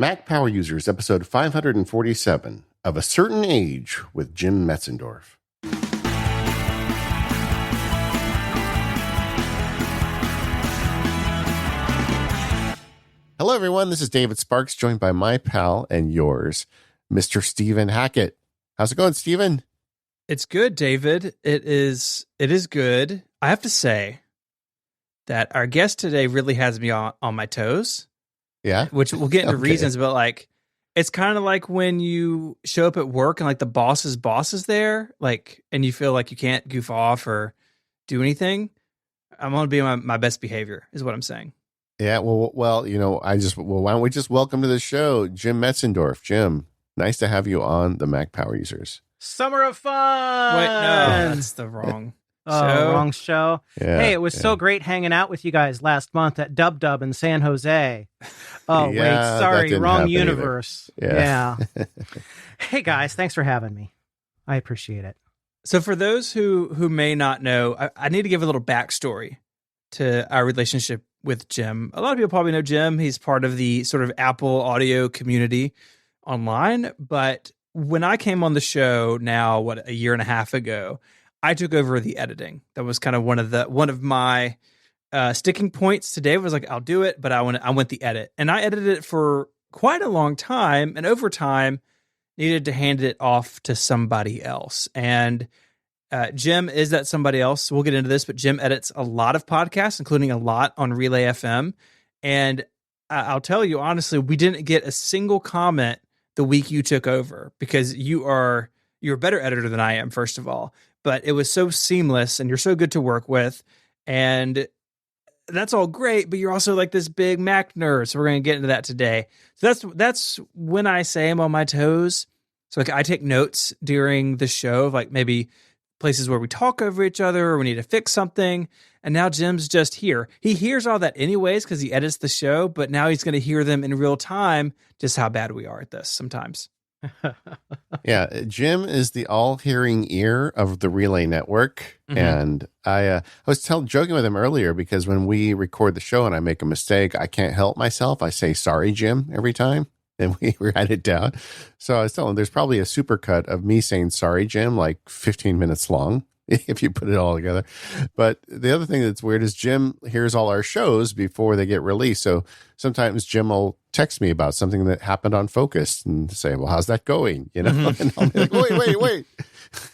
Mac Power Users, episode 547, Of a Certain Age with Jim Metzendorf. Hello, everyone. This is David Sparks, joined by my pal and yours, Mr. Stephen Hackett. How's it going, Stephen? It's good, David. It is good. I have to say that our guest today really has me on my toes. Yeah. Which we'll get into Okay. reasons, but like, it's kind of like when you show up at work and like the boss's boss is there, like, and you feel like you can't goof off or do anything. I'm going to be my best behavior is what I'm saying. Yeah. Well, why don't we just welcome to the show, Jim Metzendorf. Jim, nice to have you on the Mac Power Users. Summer of Fun. Wait, no, that's the wrong show. Wrong show. Yeah, Hey, it was so great hanging out with you guys last month at Dub Dub in San Jose. Oh, Yeah, wait, that sorry, didn't wrong happen either. universe. Yeah. Hey, guys, thanks for having me. I appreciate it. So for those who may not know, I need to give a little backstory to our relationship with Jim. A lot of people probably know Jim. He's part of the sort of Apple audio community online. But when I came on the show now, a year and a half ago, I took over the editing. That was kind of one of my sticking points today. Was like, I'll do it, but I went the edit, and I edited it for quite a long time, and over time needed to hand it off to somebody else. And Jim is that somebody else. We'll get into this, but Jim edits a lot of podcasts, including a lot on Relay FM. And I'll tell you honestly, we didn't get a single comment the week you took over because you're a better editor than I am, first of all. But it was so seamless, and you're so good to work with, and that's all great. But you're also like this big Mac nerd, so we're going to get into that today. So that's when I say I'm on my toes. So like I take notes during the show of like maybe places where we talk over each other or we need to fix something. And now Jim's just here. He hears all that anyways because he edits the show, but now he's going to hear them in real time, just how bad we are at this sometimes. Yeah, Jim is the all-hearing ear of the Relay Network, and I was joking with him earlier because when we record the show and I make a mistake, I can't help myself. I say "sorry, Jim" every time, and we write it down. So I was telling him there's probably a supercut of me saying "sorry, Jim," like 15 minutes long if you put it all together. But the other thing that's weird is Jim hears all our shows before they get released. So sometimes Jim will text me about something that happened on Focus and say, well, how's that going? You know, and I'll be like, wait.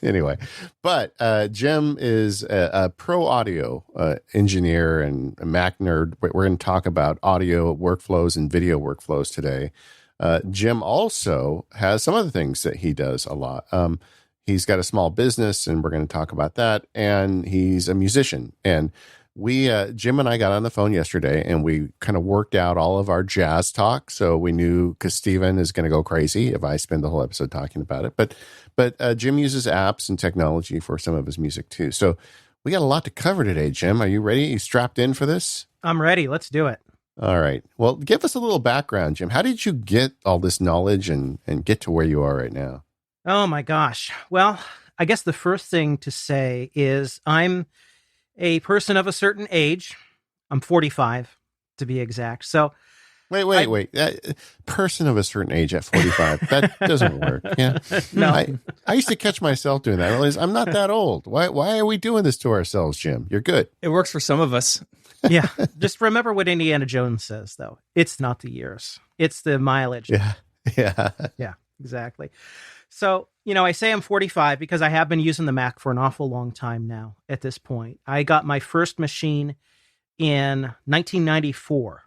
Anyway, but Jim is a pro audio engineer and a Mac nerd. We're going to talk about audio workflows and video workflows today. Jim also has some other things that he does a lot. He's got a small business, and we're going to talk about that. And he's a musician. And Jim and I got on the phone yesterday, and we kind of worked out all of our jazz talk. So we knew, because Steven is going to go crazy if I spend the whole episode talking about it. But Jim uses apps and technology for some of his music too. So we got a lot to cover today, Jim. Are you ready? Are you strapped in for this? I'm ready. Let's do it. All right. Well, give us a little background, Jim. How did you get all this knowledge and get to where you are right now? Oh, my gosh. Well, I guess the first thing to say is I'm a person of a certain age. I'm 45, to be exact. So Wait. Person of a certain age at 45. That doesn't work. Yeah. No. I used to catch myself doing that. I realized I'm not that old. Why are we doing this to ourselves, Jim? You're good. It works for some of us. Yeah. Just remember what Indiana Jones says, though. It's not the years. It's the mileage. Yeah. Yeah, exactly. So, I say I'm 45 because I have been using the Mac for an awful long time now at this point. I got my first machine in 1994.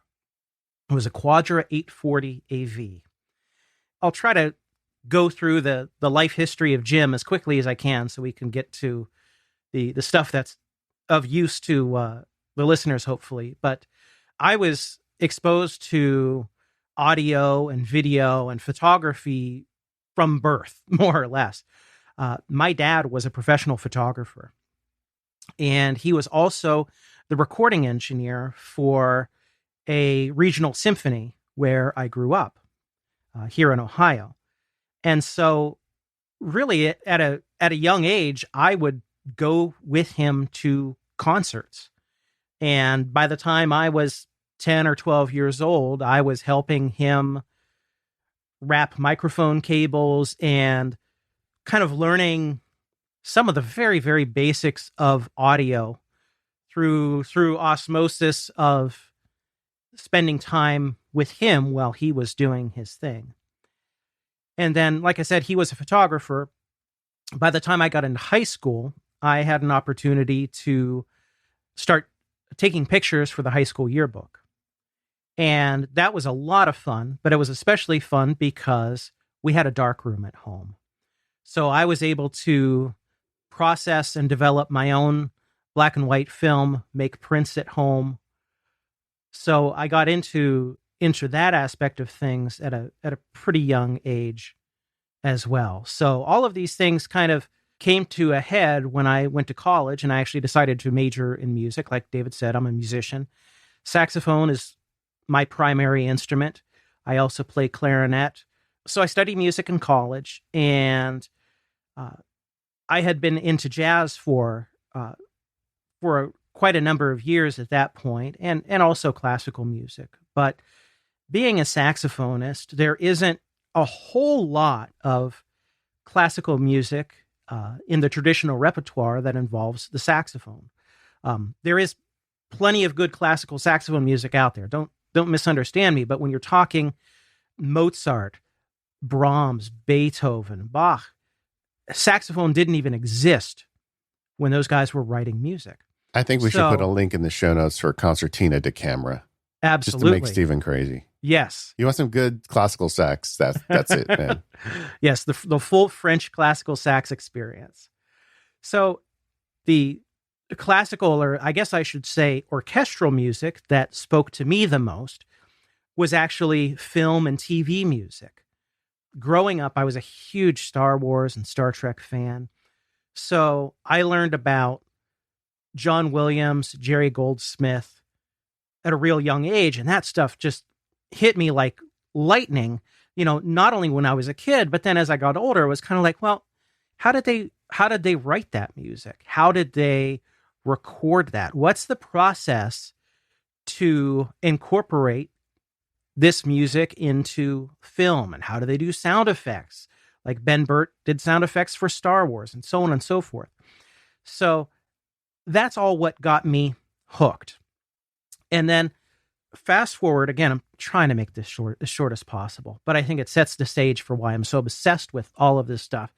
It was a Quadra 840 AV. I'll try to go through the life history of Jim as quickly as I can so we can get to the stuff that's of use to the listeners, hopefully. But I was exposed to audio and video and photography from birth, more or less. My dad was a professional photographer, and he was also the recording engineer for a regional symphony where I grew up here in Ohio. And so really at a young age, I would go with him to concerts. And by the time I was 10 or 12 years old, I was helping him wrap microphone cables and kind of learning some of the very, very basics of audio through osmosis of spending time with him while he was doing his thing. And then, like I said, he was a photographer. By the time I got into high school, I had an opportunity to start taking pictures for the high school yearbook. And that was a lot of fun, but it was especially fun because we had a dark room at home. So I was able to process and develop my own black and white film, make prints at home. So I got into that aspect of things at a pretty young age as well. So all of these things kind of came to a head when I went to college, and I actually decided to major in music. Like David said, I'm a musician. Saxophone is my primary instrument. I also play clarinet. So I studied music in college, and I had been into jazz for quite a number of years at that point, and also classical music. But being a saxophonist, there isn't a whole lot of classical music in the traditional repertoire that involves the saxophone. There is plenty of good classical saxophone music out there. Don't misunderstand me, but when you're talking Mozart, Brahms, Beethoven, Bach, saxophone didn't even exist when those guys were writing music. I think we should put a link in the show notes for Concertina da Camera. Absolutely. Just to make Stephen crazy. Yes. You want some good classical sax? That's it, man. Yes, the full French classical sax experience. So the classical, or I guess I should say orchestral music that spoke to me the most was actually film and TV music. Growing up, I was a huge Star Wars and Star Trek fan. So I learned about John Williams, Jerry Goldsmith at a real young age. And that stuff just hit me like lightning, not only when I was a kid, but then as I got older, it was kind of like, well, how did they write that music? How did they record that? What's the process to incorporate this music into film? And how do they do sound effects? Like Ben Burt did sound effects for Star Wars and so on and so forth. So that's all what got me hooked. And then fast forward, again, I'm trying to make this as short as possible, but I think it sets the stage for why I'm so obsessed with all of this stuff,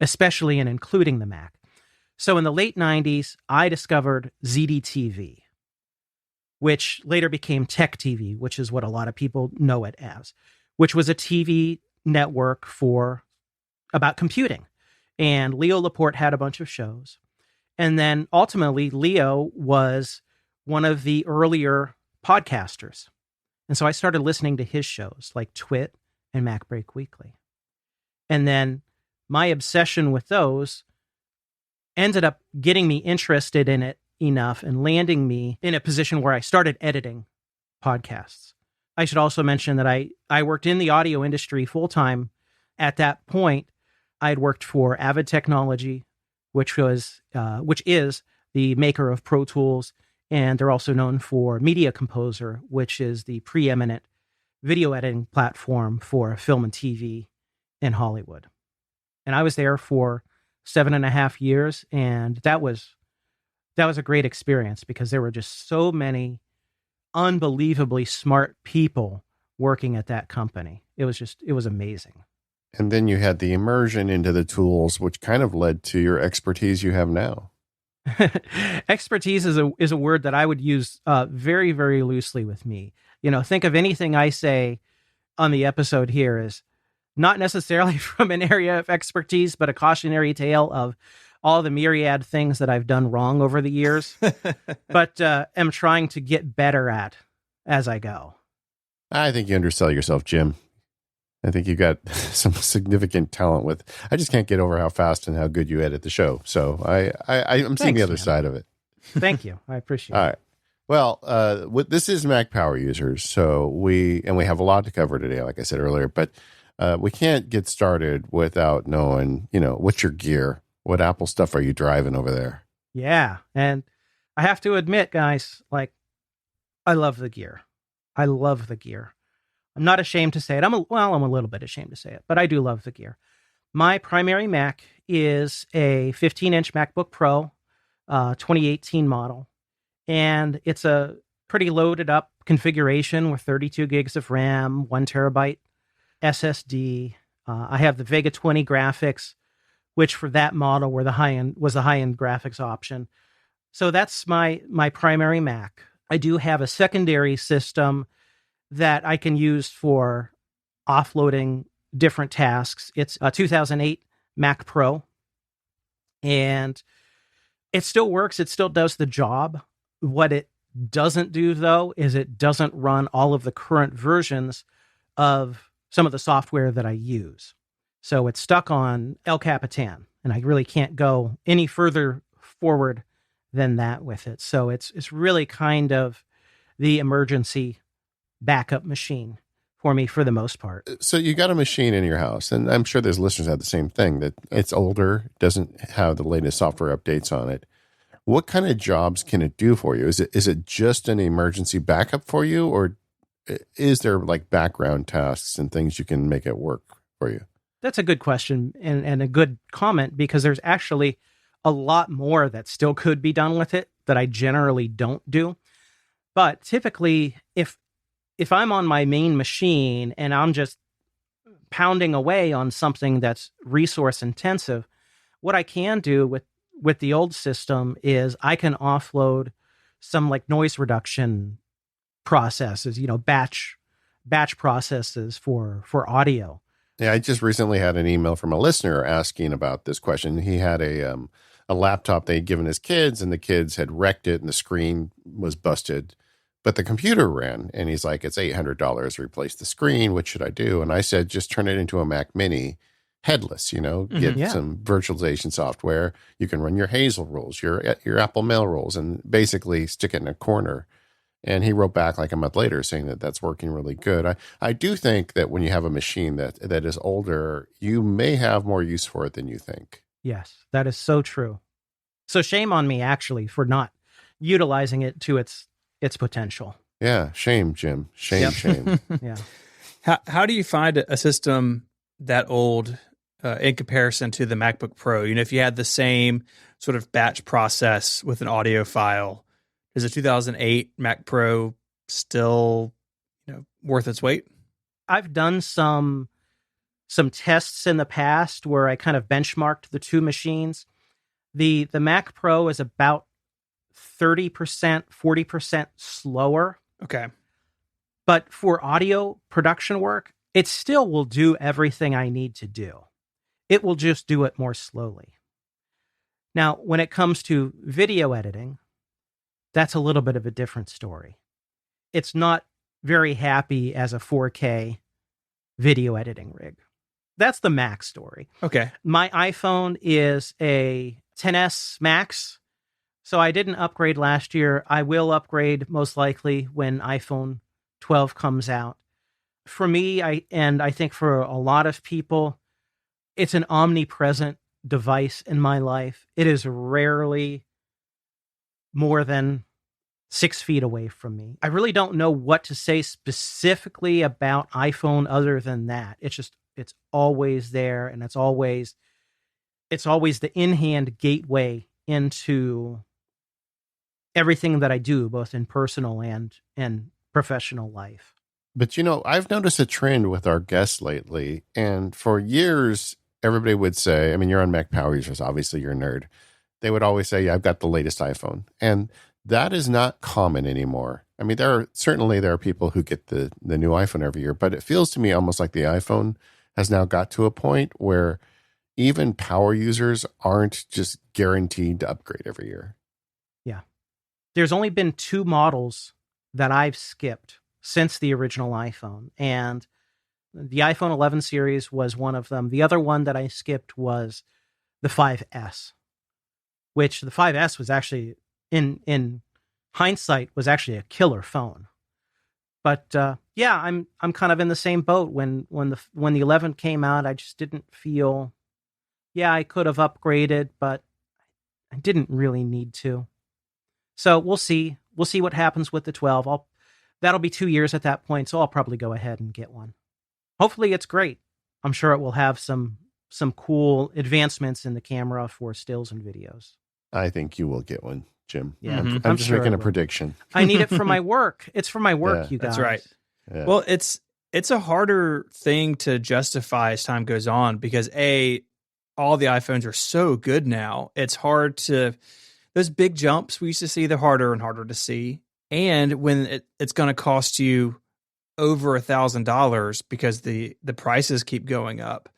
especially in including the Mac. So in the late 90s, I discovered ZDTV, which later became Tech TV, which is what a lot of people know it as, which was a TV network about computing. And Leo Laporte had a bunch of shows. And then ultimately, Leo was one of the earlier podcasters. And so I started listening to his shows like Twit and Mac Break Weekly. And then my obsession with those ended up getting me interested in it enough and landing me in a position where I started editing podcasts. I should also mention that I worked in the audio industry full-time. At that point, I had worked for Avid Technology, which is the maker of Pro Tools, and they're also known for Media Composer, which is the preeminent video editing platform for film and TV in Hollywood. And I was there for 7.5 years, and that was a great experience because there were just so many unbelievably smart people working at that company. It was amazing. And then you had the immersion into the tools, which kind of led to your expertise you have now. Expertise is a word that I would use very, very loosely with me. Think of anything I say on the episode here as not necessarily from an area of expertise, but a cautionary tale of all the myriad things that I've done wrong over the years, but am trying to get better at as I go. I think you undersell yourself, Jim. I think you got some significant talent I just can't get over how fast and how good you edit the show. So I'm seeing the other side of it. Thank you. I appreciate it. All right. Well, this is Mac Power Users. So we have a lot to cover today, like I said earlier, but we can't get started without knowing, what's your gear? What Apple stuff are you driving over there? Yeah. And I have to admit, guys, I love the gear. I love the gear. I'm not ashamed to say it. I'm a little bit ashamed to say it, but I do love the gear. My primary Mac is a 15-inch MacBook Pro, 2018 model, and it's a pretty loaded up configuration with 32 gigs of RAM, 1 terabyte SSD. I have the Vega 20 graphics, which for that model was the high end graphics option. So that's my primary Mac. I do have a secondary system that I can use for offloading different tasks. It's a 2008 Mac Pro, and it still works. It still does the job. What it doesn't do, though, is it doesn't run all of the current versions of some of the software that I use. So it's stuck on El Capitan, and I really can't go any further forward than that with it. So it's really kind of the emergency backup machine for me for the most part. So you got a machine in your house, and I'm sure there's listeners that have the same thing, that it's older, doesn't have the latest software updates on it. What kind of jobs can it do for you? Is it just an emergency backup for you, or is there like background tasks and things you can make it work for you? That's a good question and a good comment, because there's actually a lot more that still could be done with it that I generally don't do. But typically, if I'm on my main machine and I'm just pounding away on something that's resource intensive, what I can do with the old system is I can offload some like noise reduction processes, batch processes for audio. Yeah, I just recently had an email from a listener asking about this question. He had a laptop they'd given his kids, and the kids had wrecked it, and the screen was busted, but the computer ran. And he's like, "It's $800 to replace the screen. What should I do?" And I said, "Just turn it into a Mac Mini, headless. Get some virtualization software. You can run your Hazel rules, your Apple Mail rules, and basically stick it in a corner." And he wrote back like a month later saying that that's working really good. I do think that when you have a machine that is older, you may have more use for it than you think. Yes, that is so true. So shame on me, actually, for not utilizing it to its potential. Yeah, shame, Jim. Shame. Yeah. How do you find a system that old in comparison to the MacBook Pro? If you had the same sort of batch process with an audio file, is a 2008 Mac Pro still, worth its weight? I've done some tests in the past where I kind of benchmarked the two machines. The Mac Pro is about 30%, 40% slower. Okay. But for audio production work, it still will do everything I need to do. It will just do it more slowly. Now, when it comes to video editing, that's a little bit of a different story. It's not very happy as a 4K video editing rig. That's the Mac story. Okay. My iPhone is a XS Max, so I didn't upgrade last year. I will upgrade most likely when iPhone 12 comes out. For me, I think for a lot of people, it's an omnipresent device in my life. It is rarely more than 6 feet away from me. I really don't know what to say specifically about iPhone other than that. It's always there, and it's always the in-hand gateway into everything that I do, both in personal and professional life. But I've noticed a trend with our guests lately, and for years, everybody would say, I mean, you're on Mac Power Users, obviously you're a nerd. They would always say, "Yeah, I've got the latest iPhone." And that is not common anymore. I mean, there are people who get the new iPhone every year, but it feels to me almost like the iPhone has now got to a point where even power users aren't just guaranteed to upgrade every year. Yeah. There's only been 2 models that I've skipped since the original iPhone, and the iPhone 11 series was one of them. The other one that I skipped was the 5S, which the 5S was actually, in hindsight, was actually a killer phone. But yeah, I'm kind of in the same boat. When the 11 came out, I just didn't feel, I could have upgraded, but I didn't really need to. So we'll see what happens with the 12. that'll be 2 years at that point, so I'll probably go ahead and get one. Hopefully it's great. I'm sure it will have some cool advancements in the camera for stills and videos. I think you will get one, Jim. Yeah, I'm just sure making I a will. prediction. I need it for my work. It's for my work, you guys. That's right. Yeah. Well, it's a harder thing to justify as time goes on because all the iPhones are so good now. It's hard to those big jumps we used to see, they're harder and harder to see. And when it's going to cost you over $1,000 because the prices keep going up,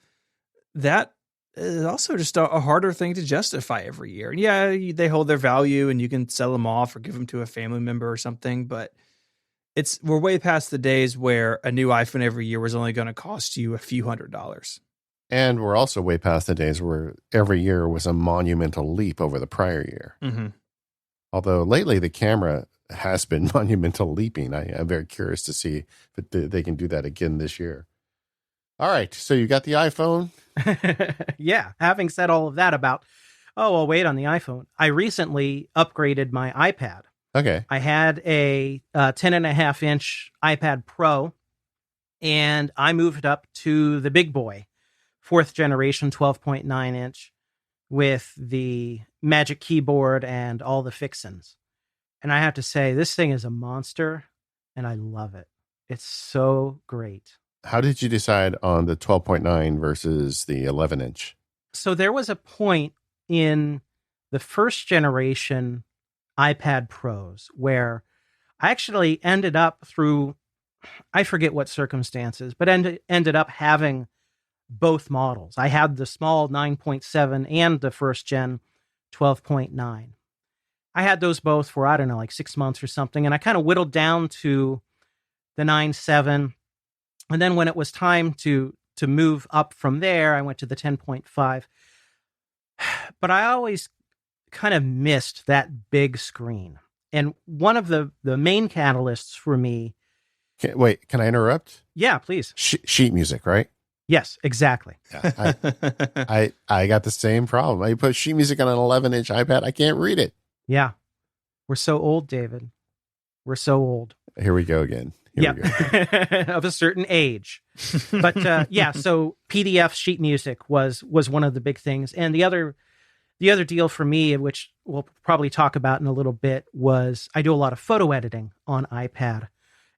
that is also just a harder thing to justify every year. And yeah, they hold their value and you can sell them off or give them to a family member or something, but we're way past the days where a new iPhone every year was only going to cost you a few $100s. And we're also way past the days where every year was a monumental leap over the prior year. Mm-hmm. Although lately the camera has been monumental leaping. I'm very curious to see if they can do that again this year. All right. So you got the iPhone? Yeah. Having said all of that about, I'll wait on the iPhone. I recently upgraded my iPad. Okay. I had a 10.5-inch iPad Pro, and I moved up to the big boy, 4th generation 12.9-inch with the Magic Keyboard and all the fixins. And I have to say, this thing is a monster, and I love it. It's so great. How did you decide on the 12.9 versus the 11-inch? So there was a point in the first generation iPad Pros where I actually ended up through, I forget what circumstances, but ended up having both models. I had the small 9.7 and the first gen 12.9. I had those both for, I don't know, like 6 months or something. And I kind of whittled down to the 9.7. And then when it was time to move up from there, I went to the 10.5. But I always kind of missed that big screen. And one of the main catalysts for me... Wait, can I interrupt? Yeah, please. Sheet music, right? Yes, exactly. Yeah, I got the same problem. I put sheet music on an 11-inch iPad. I can't read it. Yeah. We're so old, David. We're so old. Here we go again. Of a certain age. But yeah, so PDF sheet music was one of the big things. And the other deal for me, which we'll probably talk about in a little bit, was I do a lot of photo editing on iPad.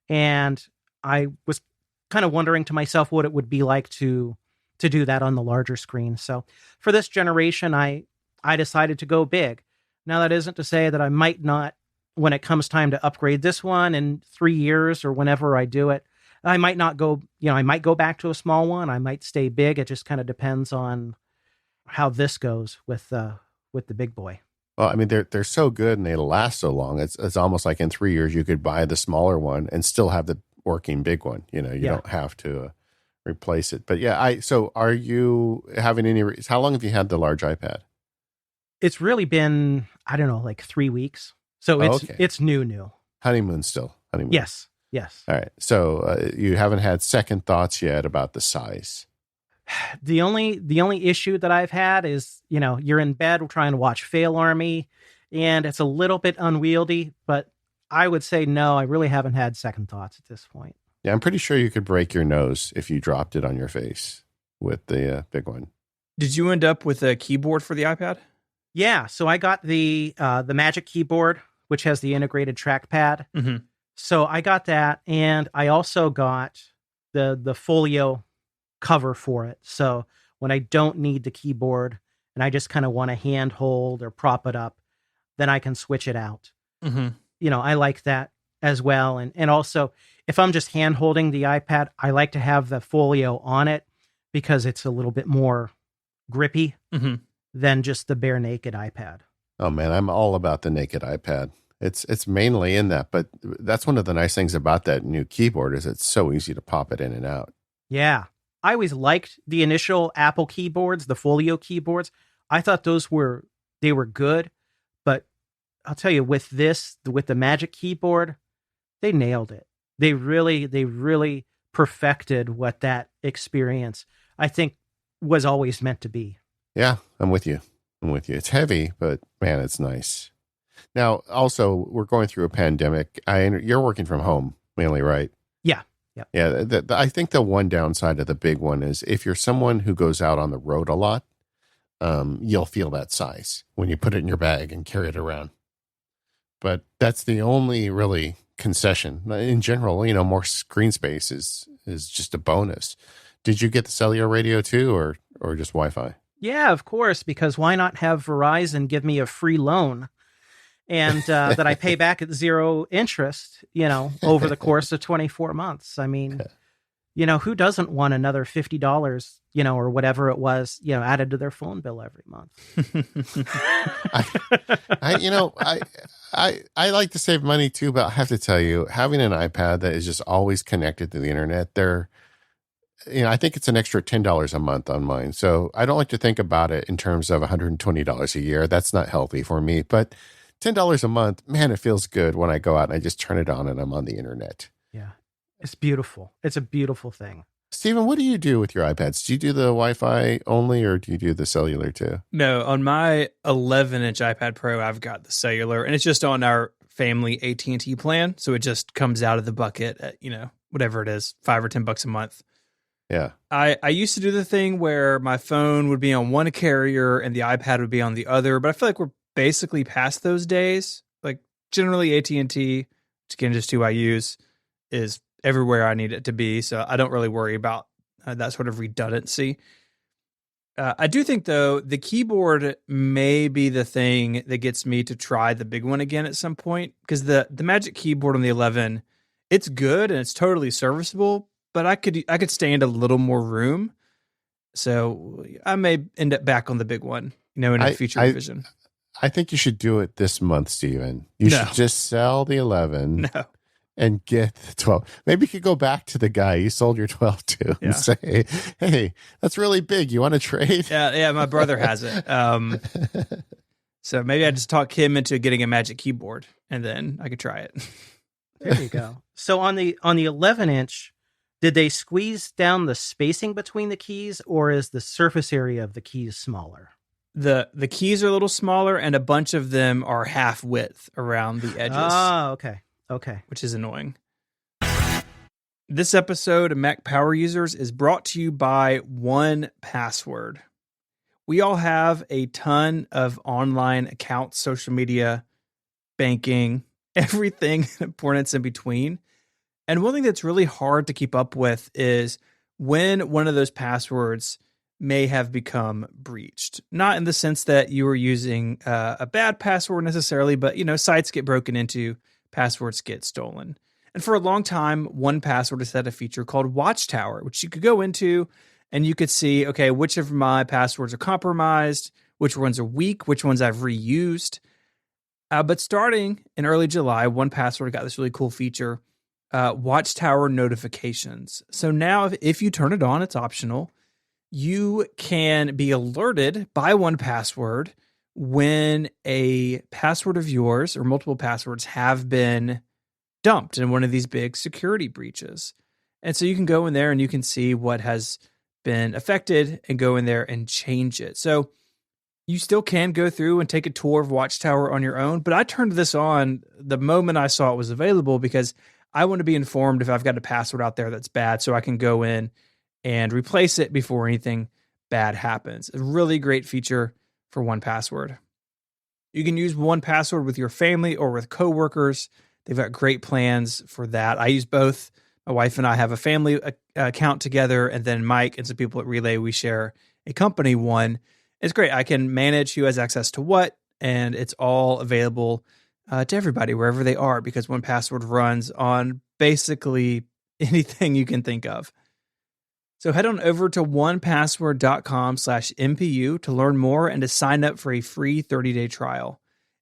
And I was kind of wondering to myself what it would be like to do that on the larger screen. So for this generation, I decided to go big. Now, that isn't to say that I might not, when it comes time to upgrade this one in 3 years or whenever I do it, I might not go, I might go back to a small one. I might stay big. It just kind of depends on how this goes with the big boy. Well, I mean, they're so good and they last so long. It's almost like in 3 years you could buy the smaller one and still have the working big one. You don't have to replace it. But yeah, so are you having how long have you had the large iPad? It's really been, I don't know, like 3 weeks. So it's new. Honeymoon still. Honeymoon. Yes. All right. So you haven't had second thoughts yet about the size. The only issue that I've had is, you're in bed trying to watch Fail Army, and it's a little bit unwieldy, but I would say no, I really haven't had second thoughts at this point. Yeah, I'm pretty sure you could break your nose if you dropped it on your face with the big one. Did you end up with a keyboard for the iPad? Yeah, so I got the Magic Keyboard, which has the integrated trackpad. Mm-hmm. So I got that, and I also got the folio cover for it. So when I don't need the keyboard and I just kind of want to handhold or prop it up, then I can switch it out. Mm-hmm. I like that as well. And also, if I'm just hand holding the iPad, I like to have the folio on it because it's a little bit more grippy than just the bare naked iPad. Oh man, I'm all about the naked iPad. It's mainly in that, but that's one of the nice things about that new keyboard is it's so easy to pop it in and out. Yeah. I always liked the initial Apple keyboards, the folio keyboards. I thought they were good, but I'll tell you, with the Magic Keyboard, they nailed it. They really perfected what that experience, I think, was always meant to be. Yeah, I'm with you. It's heavy, but man, it's nice. Now, also, we're going through a pandemic. You're working from home mainly, right? Yeah. Yeah. Yeah. I think the one downside of the big one is if you're someone who goes out on the road a lot, you'll feel that size when you put it in your bag and carry it around. But that's the only really concession. In general, more screen space is just a bonus. Did you get the cellular radio too, or just Wi-Fi? Yeah, of course, because why not have Verizon give me a free loan and that I pay back at zero interest, over the course of 24 months? I mean, who doesn't want another $50, or whatever it was, added to their phone bill every month? I like to save money too, but I have to tell you, having an iPad that is just always connected to the internet, I think it's an extra $10 a month on mine. So I don't like to think about it in terms of $120 a year. That's not healthy for me. But $10 a month, man, it feels good when I go out and I just turn it on and I'm on the internet. Yeah, it's beautiful. It's a beautiful thing. Stephen, what do you do with your iPads? Do you do the Wi-Fi only, or do you do the cellular too? No, on my 11-inch iPad Pro, I've got the cellular, and it's just on our family AT&T plan. So it just comes out of the bucket at, whatever it is, $5 or $10 a month. Yeah. I used to do the thing where my phone would be on one carrier and the iPad would be on the other, but I feel like we're basically past those days. Like generally AT&T, which again, just who I use, is everywhere I need it to be. So I don't really worry about that sort of redundancy. I do think, though, the keyboard may be the thing that gets me to try the big one again at some point, because the Magic Keyboard on the 11, it's good and it's totally serviceable, but I could stand a little more room. So I may end up back on the big one, in a future revision. I think you should do it this month, Stephen. You should just sell the 11 and get the 12. Maybe you could go back to the guy you sold your 12 to and say, hey, that's really big. You want to trade? Yeah, my brother has it. So maybe I just talk him into getting a Magic Keyboard, and then I could try it. There you go. So on the 11-inch, did they squeeze down the spacing between the keys, or is the surface area of the keys smaller? The keys are a little smaller, and a bunch of them are half width around the edges. Oh, okay. Okay. Which is annoying. This episode of Mac Power Users is brought to you by 1Password. We all have a ton of online accounts, social media, banking, everything importance in between. And one thing that's really hard to keep up with is when one of those passwords may have become breached. Not in the sense that you were using a bad password necessarily, but sites get broken into, passwords get stolen. And for a long time, 1Password has had a feature called Watchtower, which you could go into and you could see, okay, which of my passwords are compromised, which ones are weak, which ones I've reused. But starting in early July, 1Password got this really cool feature, Watchtower notifications. So now if you turn it on, it's optional. You can be alerted by 1Password when a password of yours or multiple passwords have been dumped in one of these big security breaches. And so you can go in there and you can see what has been affected and go in there and change it. So you still can go through and take a tour of Watchtower on your own, but I turned this on the moment I saw it was available because I want to be informed if I've got a password out there that's bad so I can go in and replace it before anything bad happens. A really great feature for 1Password. You can use 1Password with your family or with coworkers. They've got great plans for that. I use both. My wife and I have a family account together, and then Mike and some people at Relay, we share a company one. It's great. I can manage who has access to what, and it's all available to everybody wherever they are because 1Password runs on basically anything you can think of. So head on over to onepassword.com/MPU to learn more and to sign up for a free 30-day trial.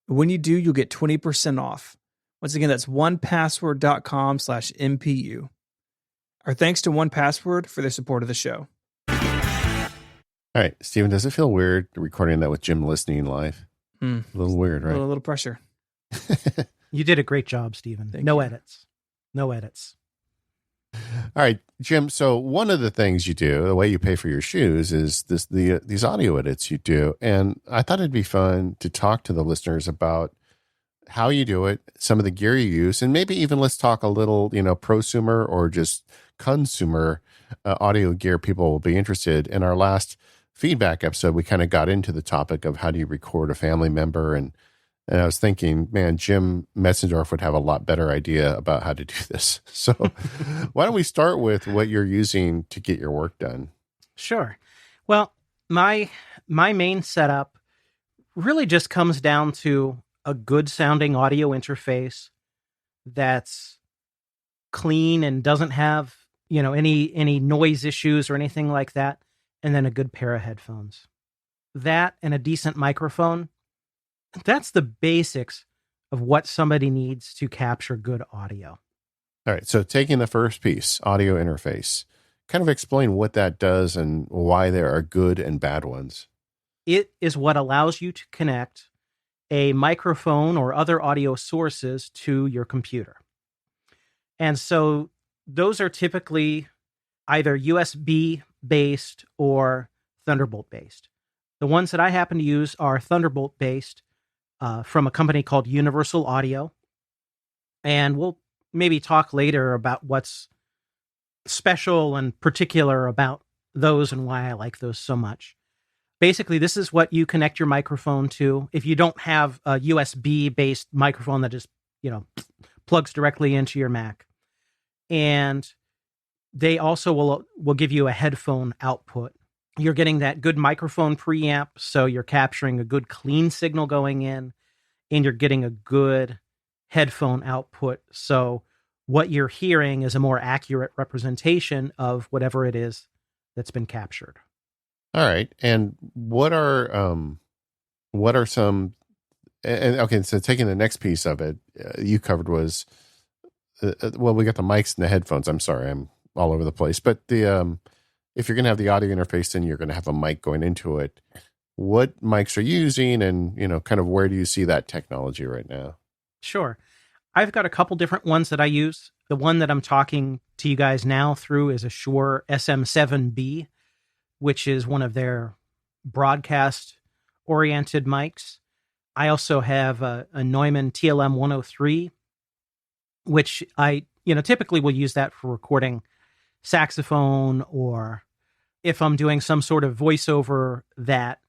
When you do, you'll get 20% off. Once again, that's onepassword.com/MPU. Our thanks to 1Password for their support of the show. All right, Stephen, does it feel weird recording that with Jim listening live? A little weird, right? A little pressure. You did a great job, Stephen. No edits. No edits. All right, Jim. So one of the things you do, the way you pay for your shoes, is these audio edits you do, and I thought it'd be fun to talk to the listeners about how you do it, some of the gear you use, and maybe even let's talk a little, prosumer or just consumer audio gear people will be interested. In our last feedback episode, we kind of got into the topic of how do you record a family member, and I was thinking, man, Jim Metzendorf would have a lot better idea about how to do this. So why don't we start with what you're using to get your work done? Sure. Well, my main setup really just comes down to a good sounding audio interface that's clean and doesn't have, any noise issues or anything like that, and then a good pair of headphones. That and a decent microphone. That's the basics of what somebody needs to capture good audio. All right. So taking the first piece, audio interface, kind of explain what that does and why there are good and bad ones. It is what allows you to connect a microphone or other audio sources to your computer. And so those are typically either USB based or Thunderbolt based. The ones that I happen to use are Thunderbolt based from a company called Universal Audio. And we'll maybe talk later about what's special and particular about those and why I like those so much. Basically, this is what you connect your microphone to. If you don't have a USB-based microphone that just, plugs directly into your Mac. And they also will give you a headphone output. You're getting that good microphone preamp, so you're capturing a good clean signal going in, and you're getting a good headphone output. So what you're hearing is a more accurate representation of whatever it is that's been captured. All right. And what are some, and okay, so taking the next piece of it, you covered was, we got the mics and the headphones. I'm sorry, I'm all over the place, but if you're going to have the audio interface, then you're going to have a mic going into it. What mics are you using, and, kind of where do you see that technology right now? Sure. I've got a couple different ones that I use. The one that I'm talking to you guys now through is a Shure SM7B, which is one of their broadcast-oriented mics. I also have a Neumann TLM 103, which I, typically will use that for recording saxophone, or if I'm doing some sort of voiceover that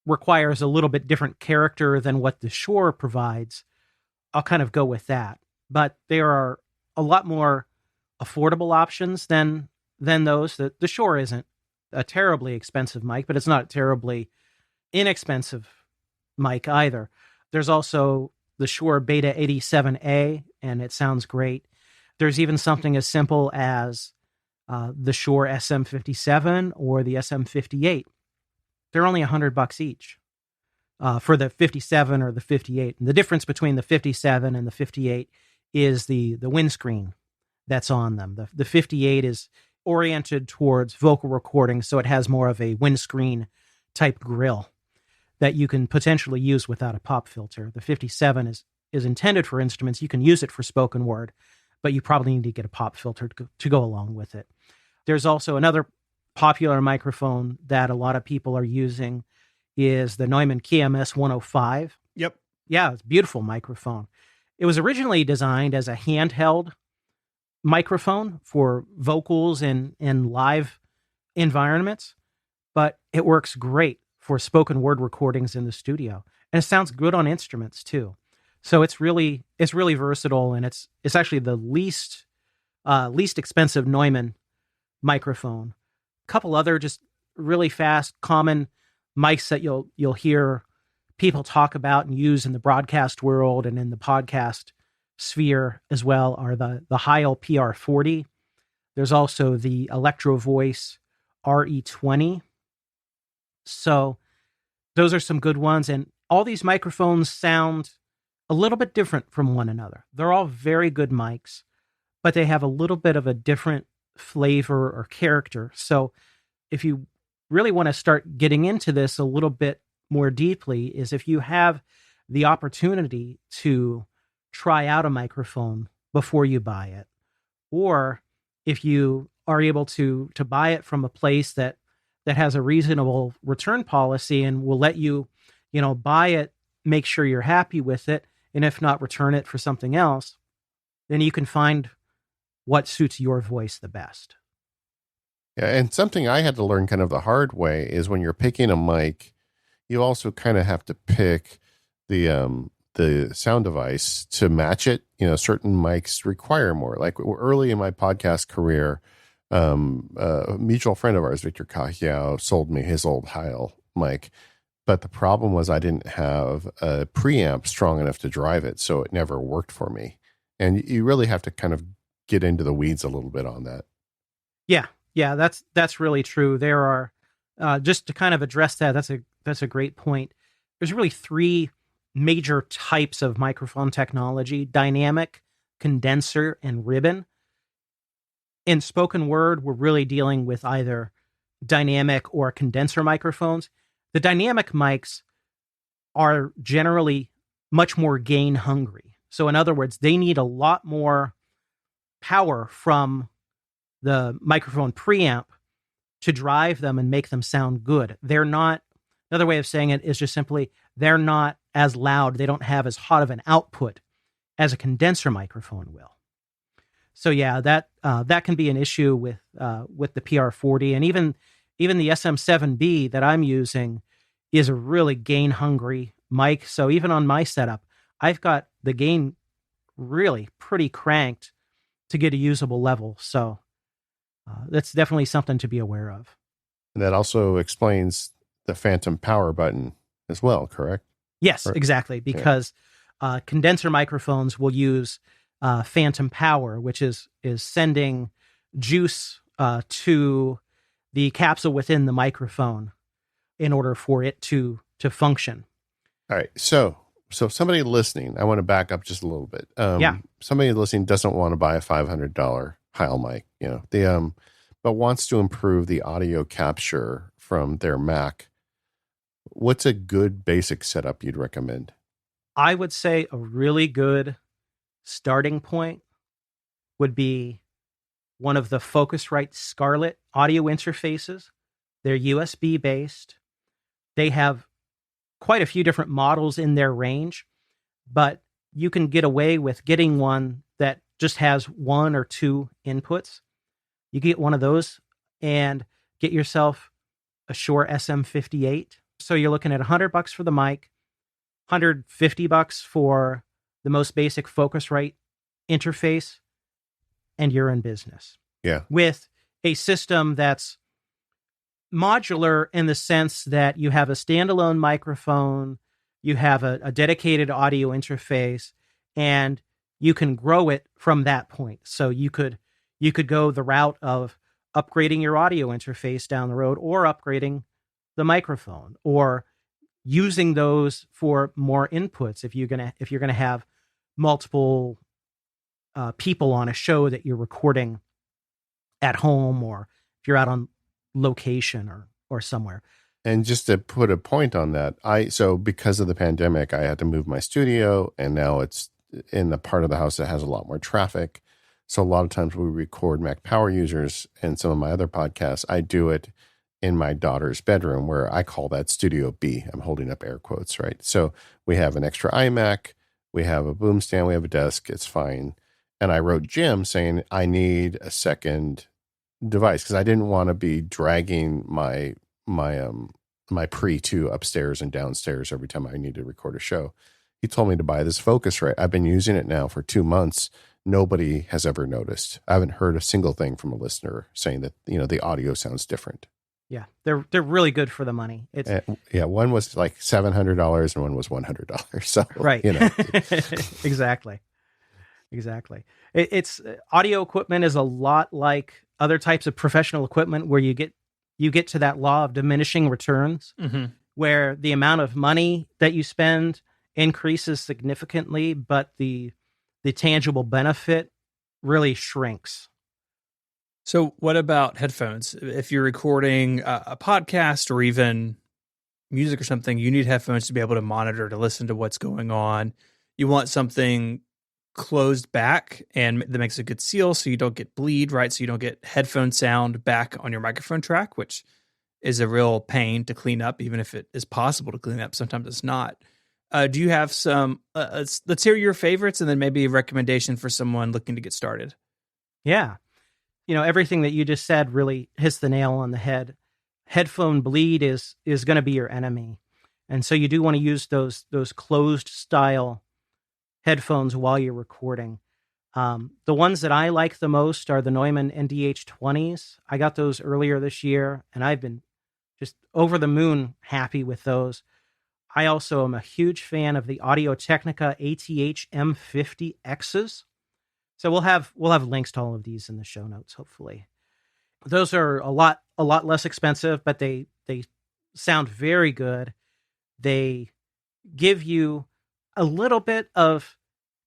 requires a little bit different character than what the Shure provides, I'll kind of go with that. But there are a lot more affordable options than those. The Shure isn't a terribly expensive mic, but it's not a terribly inexpensive mic either. There's also the Shure Beta 87A, and it sounds great. There's even something as simple as the Shure SM57 or the SM58. They're only $100 each for the 57 or the 58. And the difference between the 57 and the 58 is the windscreen that's on them. The 58 is oriented towards vocal recording, so it has more of a windscreen type grill that you can potentially use without a pop filter. The 57 is intended for instruments. You can use it for spoken word, but you probably need to get a pop filter to go along with it. There's also another popular microphone that a lot of people are using is the Neumann KMS 105. Yep. Yeah, it's a beautiful microphone. It was originally designed as a handheld microphone for vocals in live environments, but it works great for spoken word recordings in the studio. And it sounds good on instruments too. So it's really versatile, and it's actually the least expensive Neumann microphone. A couple other just really fast common mics that you'll hear people talk about and use in the broadcast world and in the podcast sphere as well are the Heil PR40. There's also the Electro Voice RE20. So those are some good ones, and all these microphones sound a little bit different from one another. They're all very good mics, but they have a little bit of a different flavor or character. So if you really want to start getting into this a little bit more deeply, is if you have the opportunity to try out a microphone before you buy it, or if you are able to buy it from a place that has a reasonable return policy and will let you, buy it, make sure you're happy with it, and if not, return it for something else, then you can find what suits your voice the best. Yeah, and something I had to learn kind of the hard way is when you're picking a mic, you also kind of have to pick the sound device to match it. Certain mics require more. Like early in my podcast career, a mutual friend of ours, Victor Cahiao, sold me his old Heil mic. But the problem was I didn't have a preamp strong enough to drive it, so it never worked for me. And you really have to kind of get into the weeds a little bit on that. Yeah, that's really true. There are just to kind of address that. That's a great point. There's really three major types of microphone technology: dynamic, condenser, and ribbon. In spoken word, we're really dealing with either dynamic or condenser microphones. The dynamic mics are generally much more gain hungry. So in other words, they need a lot more power from the microphone preamp to drive them and make them sound good. They're not, another way of saying it is just simply, they're not as loud. They don't have as hot of an output as a condenser microphone will. So yeah, that can be an issue with the PR40, and even the SM7B that I'm using is a really gain hungry mic. So even on my setup, I've got the gain really pretty cranked to get a usable level. So that's definitely something to be aware of. And that also explains the phantom power button as well, correct? Yes, exactly. Because condenser microphones will use phantom power, which is sending juice to the capsule within the microphone in order for it to function. All right. So somebody listening, I want to back up just a little bit. Somebody listening doesn't want to buy a $500 Heil mic, but wants to improve the audio capture from their Mac. What's a good basic setup you'd recommend? I would say a really good starting point would be one of the Focusrite Scarlett audio interfaces. They're USB based. They have quite a few different models in their range, but you can get away with getting one that just has one or two inputs. You get one of those and get yourself a Shure SM58. So you're looking at $100 for the mic, $150 for the most basic Focusrite interface, and you're in business. Yeah. With a system that's modular in the sense that you have a standalone microphone, you have a dedicated audio interface, and you can grow it from that point. So you could go the route of upgrading your audio interface down the road, or upgrading the microphone, or using those for more inputs if you're gonna have multiple people on a show that you're recording at home, or if you're out on location or somewhere. And just to put a point on that, so because of the pandemic, I had to move my studio, and now it's in the part of the house that has a lot more traffic. So a lot of times we record Mac Power Users and some of my other podcasts, I do it in my daughter's bedroom, where I call that Studio B. I'm holding up air quotes, right? So we have an extra iMac, we have a boom stand, we have a desk, it's fine. And I wrote Jim saying I need a second device because I didn't want to be dragging my pre to upstairs and downstairs every time I need to record a show. He told me to buy this Focusrite. I've been using it now for 2 months. Nobody has ever noticed. I haven't heard a single thing from a listener saying that, the audio sounds different. Yeah, they're really good for the money. One was like $700 and one was $100. So right, exactly. It's audio equipment is a lot like other types of professional equipment, where you get to that law of diminishing returns, where the amount of money that you spend increases significantly, but the tangible benefit really shrinks. So what about headphones? If you're recording a podcast or even music or something, you need headphones to be able to monitor, to listen to what's going on. You want something closed back and that makes a good seal so you don't get bleed, right? So you don't get headphone sound back on your microphone track, which is a real pain to clean up, even if it is possible to clean up. Sometimes it's not. Do you have some? Let's hear your favorites, and then maybe a recommendation for someone looking to get started. Yeah. Everything that you just said really hits the nail on the head. Headphone bleed is going to be your enemy. And so you do want to use those closed style headphones while you're recording. The ones that I like the most are the Neumann NDH20s. I got those earlier this year, and I've been just over the moon happy with those. I also am a huge fan of the Audio-Technica ATH M50Xs. So we'll have links to all of these in the show notes, hopefully. Those are a lot less expensive, but they sound very good. They give you a little bit of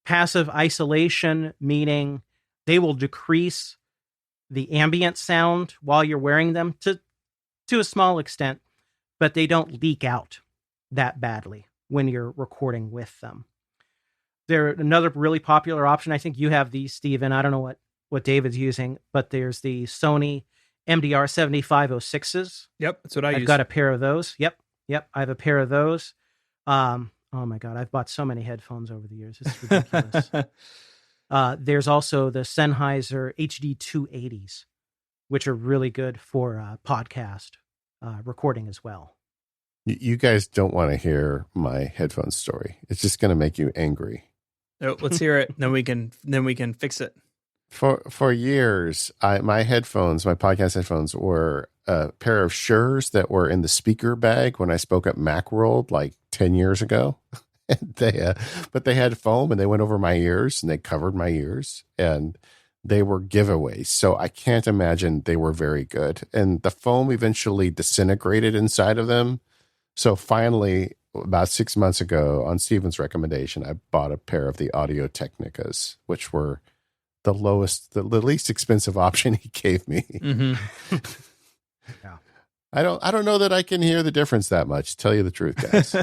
passive isolation, meaning they will decrease the ambient sound while you're wearing them to a small extent, but they don't leak out that badly when you're recording with them. They're another really popular option. I think you have these, Steven. I don't know what David's using, but there's the Sony MDR 7506s. Yep, that's what I use. I've got a pair of those. Yep. I have a pair of those. Oh my God, I've bought so many headphones over the years. It's ridiculous. There's also the Sennheiser HD 280s, which are really good for podcast recording as well. You guys don't want to hear my headphone story. It's just going to make you angry. No, let's hear it. Then we can fix it. For years, my podcast headphones were a pair of Shure that were in the speaker bag when I spoke at Macworld like 10 years ago. But they had foam and they went over my ears and they covered my ears and they were giveaways. So I can't imagine they were very good. And the foam eventually disintegrated inside of them. So finally, about 6 months ago, on Steven's recommendation, I bought a pair of the Audio-Technicas, which were the least expensive option he gave me. Mm-hmm. Yeah. I don't know that I can hear the difference that much, to tell you the truth, guys.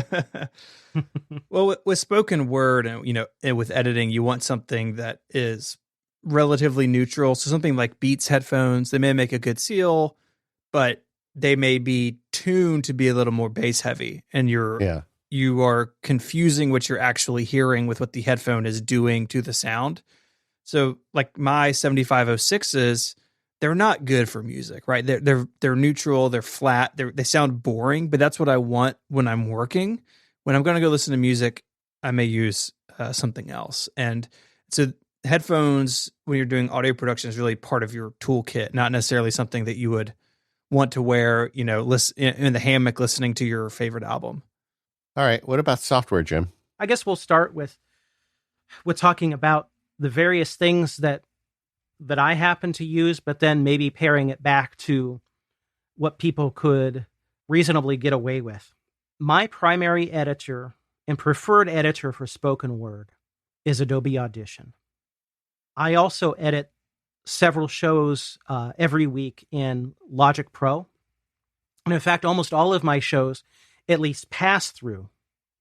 Well, with spoken word and with editing, you want something that is relatively neutral. So something like Beats headphones, they may make a good seal, but they may be tuned to be a little more bass heavy, and you are confusing what you're actually hearing with what the headphone is doing to the sound. So like my 7506s, they're not good for music, right? They're neutral, they're flat, they sound boring, but that's what I want when I'm working. When I'm going to go listen to music, I may use something else. And so headphones, when you're doing audio production, is really part of your toolkit, not necessarily something that you would want to wear, listen in the hammock listening to your favorite album. All right. What about software, Jim? I guess we'll start with talking about the various things that I happen to use, but then maybe pairing it back to what people could reasonably get away with. My primary editor and preferred editor for spoken word is Adobe Audition. I also edit several shows every week in Logic Pro. And in fact, almost all of my shows at least pass through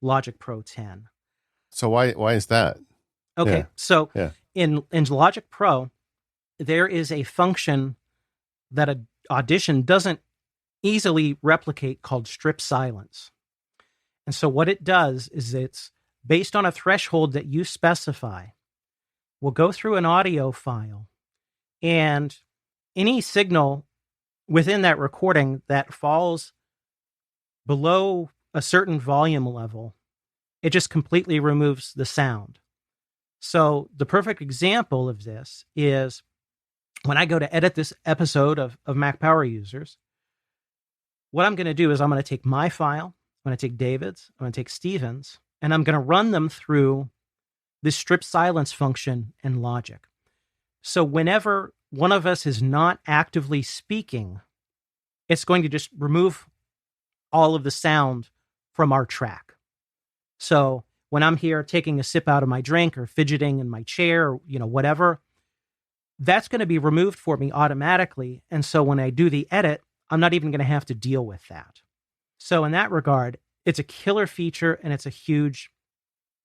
Logic Pro 10. So why is that? Okay, yeah. So yeah. in Logic Pro, there is a function that Audition doesn't easily replicate called strip silence. And so what it does is it's based on a threshold that you specify. We'll go through an audio file, and any signal within that recording that falls below a certain volume level, it just completely removes the sound. So the perfect example of this is when I go to edit this episode of Mac Power Users, what I'm going to do is I'm going to take my file, I'm going to take David's, I'm going to take Steven's, and I'm going to run them through this strip silence function in Logic. So whenever one of us is not actively speaking, it's going to just remove all of the sound from our track. So when I'm here taking a sip out of my drink or fidgeting in my chair, or, whatever, that's going to be removed for me automatically. And so when I do the edit, I'm not even going to have to deal with that. So in that regard, it's a killer feature and it's a huge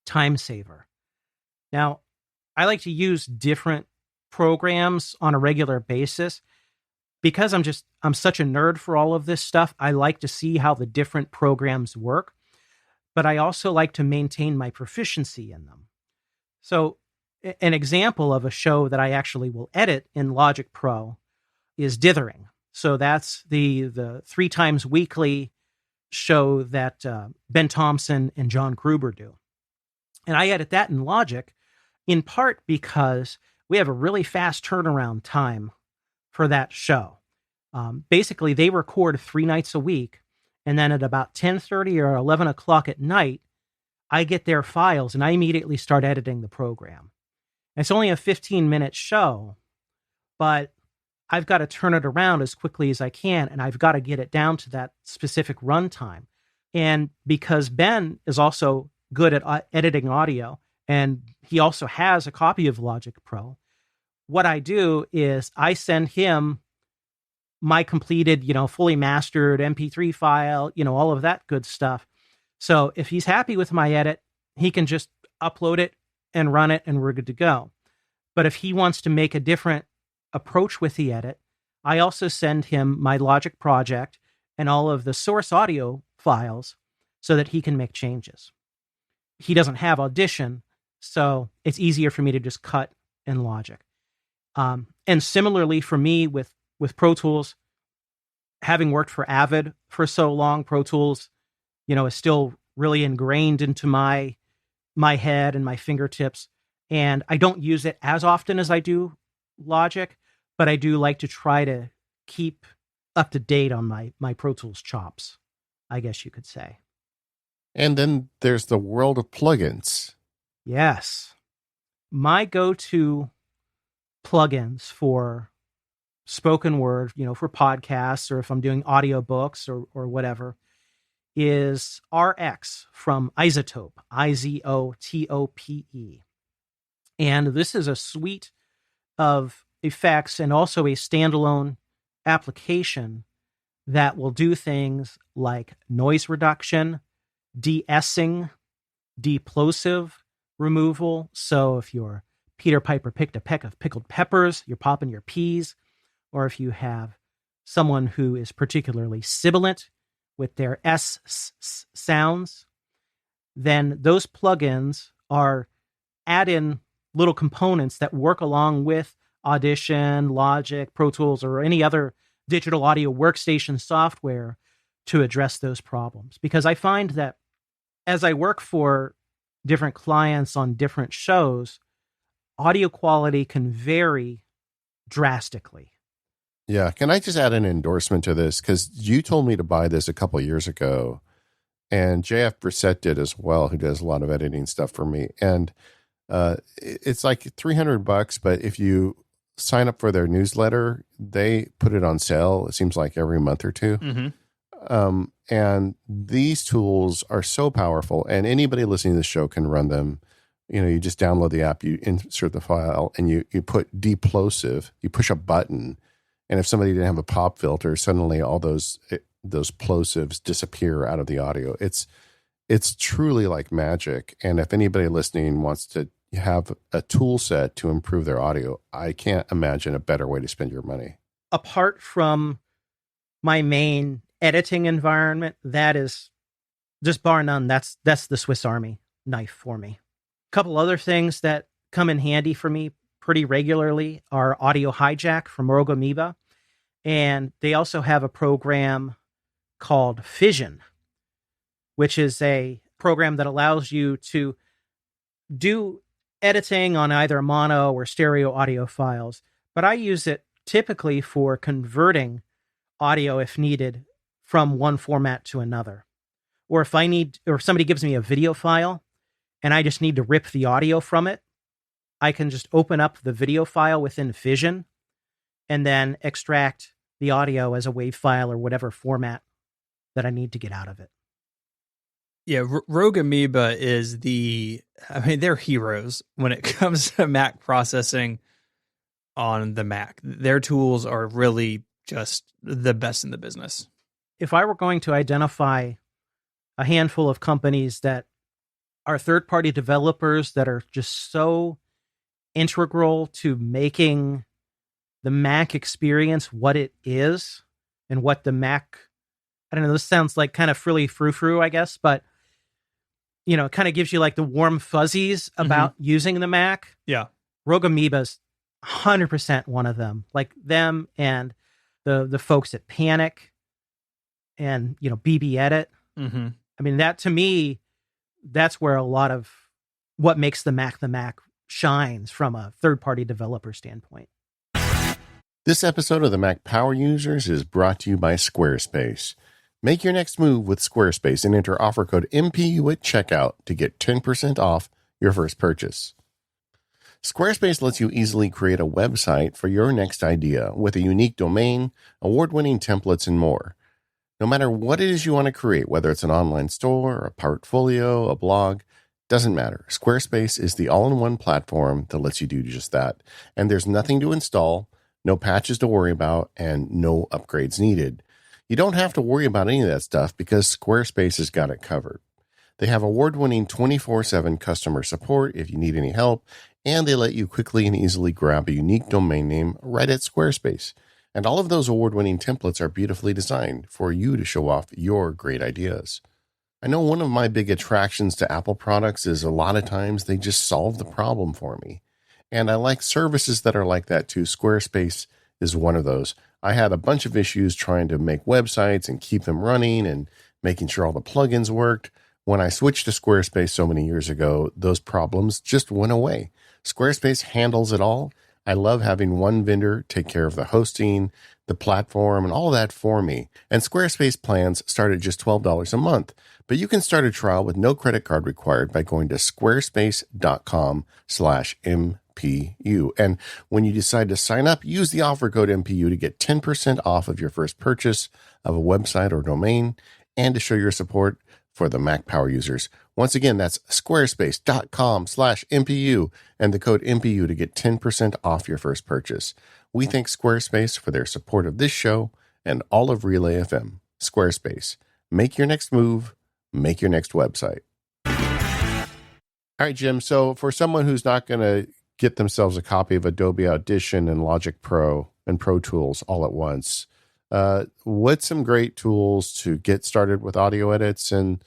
time saver. Now, I like to use different programs on a regular basis because I'm such a nerd for all of this stuff. I like to see how the different programs work. but I also like to maintain my proficiency in them. So an example of a show that I actually will edit in Logic Pro is Dithering. So that's the 3 times weekly show that Ben Thompson and John Gruber do. And I edit that in Logic in part because we have a really fast turnaround time for that show. Basically, they record 3 nights a week, and then at about 10:30 or 11 o'clock at night, I get their files and I immediately start editing the program. It's only a 15-minute show, but I've got to turn it around as quickly as I can, and I've got to get it down to that specific runtime. And because Ben is also good at editing audio, and he also has a copy of Logic Pro, what I do is I send him my completed, fully mastered MP3 file, all of that good stuff. So if he's happy with my edit, he can just upload it and run it, and we're good to go. But if he wants to make a different approach with the edit, I also send him my Logic project and all of the source audio files so that he can make changes. He doesn't have Audition, so it's easier for me to just cut in Logic. And similarly for me with Pro Tools, having worked for Avid for so long, Pro Tools, is still really ingrained into my head and my fingertips. And I don't use it as often as I do Logic, but I do like to try to keep up to date on my Pro Tools chops, I guess you could say. And then there's the world of plugins. Yes. My go-to plugins for spoken word, for podcasts, or if I'm doing audiobooks or whatever, is RX from iZotope, IZOTOPE. And this is a suite of effects and also a standalone application that will do things like noise reduction, de-essing, deplosive removal. So if your Peter Piper picked a peck of pickled peppers, you're popping your peas, or if you have someone who is particularly sibilant with their S sounds, then those plugins are add-in little components that work along with Audition, Logic, Pro Tools, or any other digital audio workstation software to address those problems. Because I find that as I work for different clients on different shows, audio quality can vary drastically. Yeah. Can I just add an endorsement to this? Because you told me to buy this a couple of years ago, and JF Brissett did as well, who does a lot of editing stuff for me. And it's like $300, but if you sign up for their newsletter, they put it on sale. It seems like every month or two. Mm-hmm. And these tools are so powerful, and anybody listening to the show can run them. You just download the app, you insert the file, and you put deplosive, you push a button. And if somebody didn't have a pop filter, suddenly all those plosives disappear out of the audio. It's truly like magic. And if anybody listening wants to have a tool set to improve their audio, I can't imagine a better way to spend your money. Apart from my main editing environment, that is just bar none. That's the Swiss Army knife for me. A couple other things that come in handy for me pretty regularly are Audio Hijack from Rogue Amoeba. And they also have a program called Fission, which is a program that allows you to do editing on either mono or stereo audio files. But I use it typically for converting audio if needed from one format to another. Or if somebody gives me a video file and I just need to rip the audio from it, I can just open up the video file within Fission and then extract the audio as a WAV file or whatever format that I need to get out of it. Yeah, Rogue Amoeba is they're heroes when it comes to Mac processing on the Mac. Their tools are really just the best in the business. If I were going to identify a handful of companies that are third-party developers that are just so integral to making the Mac experience what it is and what the Mac, I don't know, this sounds like kind of frilly frou-frou, I guess, but it kind of gives you like the warm fuzzies about using the Mac. Yeah. Rogue Amoeba's 100% one of them. Like them and the folks at Panic and, BB Edit. Mm-hmm. I mean, that to me, that's where a lot of what makes the Mac shines from a third-party developer standpoint. This episode of the Mac Power Users is brought to you by Squarespace. Make your next move with Squarespace and enter offer code MPU at checkout to get 10% off your first purchase. Squarespace lets you easily create a website for your next idea with a unique domain, award-winning templates, and more. No matter what it is you want to create, whether it's an online store, a portfolio, a blog, doesn't matter. Squarespace is the all-in-one platform that lets you do just that. And there's nothing to install, no patches to worry about, and no upgrades needed. You don't have to worry about any of that stuff because Squarespace has got it covered. They have award-winning 24/7 customer support if you need any help, and they let you quickly and easily grab a unique domain name right at Squarespace. And all of those award-winning templates are beautifully designed for you to show off your great ideas. I know one of my big attractions to Apple products is a lot of times they just solve the problem for me. And I like services that are like that too. Squarespace is one of those. I had a bunch of issues trying to make websites and keep them running and making sure all the plugins worked. When I switched to Squarespace so many years ago, those problems just went away. Squarespace handles it all. I love having one vendor take care of the hosting, the platform, and all that for me. And Squarespace plans start at just $12 a month. But you can start a trial with no credit card required by going to squarespace.com/MPU. And when you decide to sign up, use the offer code MPU to get 10% off of your first purchase of a website or domain and to show your support for the Mac Power Users. Once again, that's squarespace.com/MPU and the code MPU to get 10% off your first purchase. We thank Squarespace for their support of this show and all of Relay FM. Squarespace. Make your next move. Make your next website. All right, Jim. So for someone who's not going to get themselves a copy of Adobe Audition and Logic Pro and Pro Tools all at once, what's some great tools to get started with audio edits, and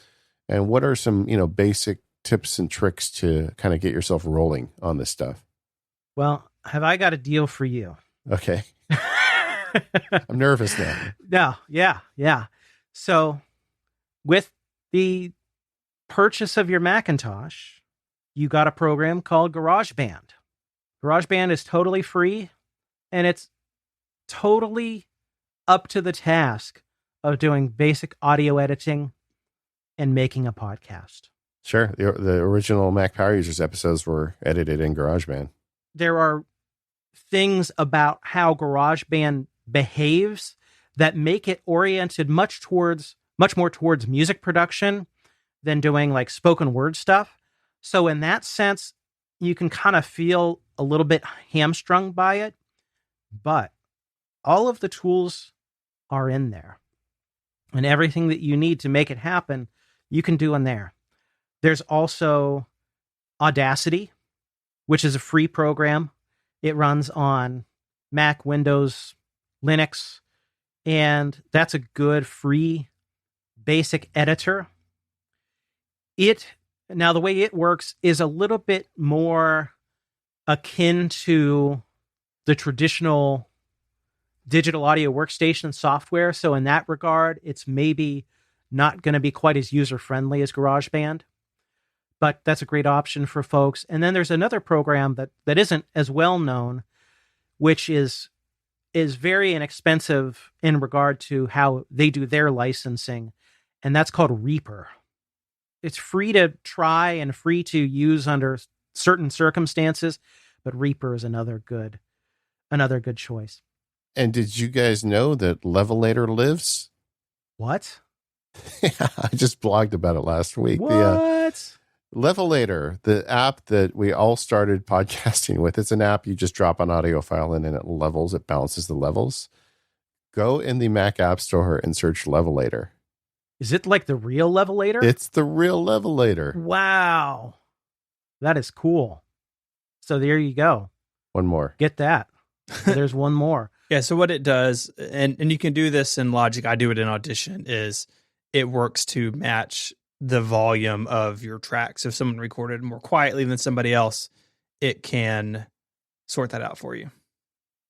what are some basic tips and tricks to kind of get yourself rolling on this stuff? Well, have I got a deal for you? Okay. I'm nervous now. No, yeah. So with the purchase of your Macintosh, you got a program called GarageBand. GarageBand is totally free, and it's totally up to the task of doing basic audio editing and making a podcast. Sure. The original Mac Power Users episodes were edited in GarageBand. There are things about how GarageBand behaves that make it oriented much more towards music production than doing like spoken word stuff. So in that sense, you can kind of feel a little bit hamstrung by it, but all of the tools are in there, and everything that you need to make it happen, you can do in there. There's also Audacity, which is a free program. It runs on Mac, Windows, Linux, and that's a good free basic editor. Now the way it works is a little bit more akin to the traditional digital audio workstation software. So in that regard, it's maybe not going to be quite as user-friendly as GarageBand, but that's a great option for folks. And then there's another program that isn't as well known, which is very inexpensive in regard to how they do their licensing, and that's called Reaper. It's free to try and free to use under certain circumstances, but Reaper is another good choice. And did you guys know that Levelator lives? What? Yeah, I just blogged about it last week. What? Levelator, the app that we all started podcasting with. It's an app you just drop an audio file in and it balances the levels. Go in the Mac App Store and search Levelator. Is it like the real Levelator? It's the real Levelator. Wow. That is cool. So there you go. One more. Get that. There's one more. Yeah, so what it does, and you can do this in Logic, I do it in Audition, is it works to match the volume of your tracks. If someone recorded more quietly than somebody else, it can sort that out for you.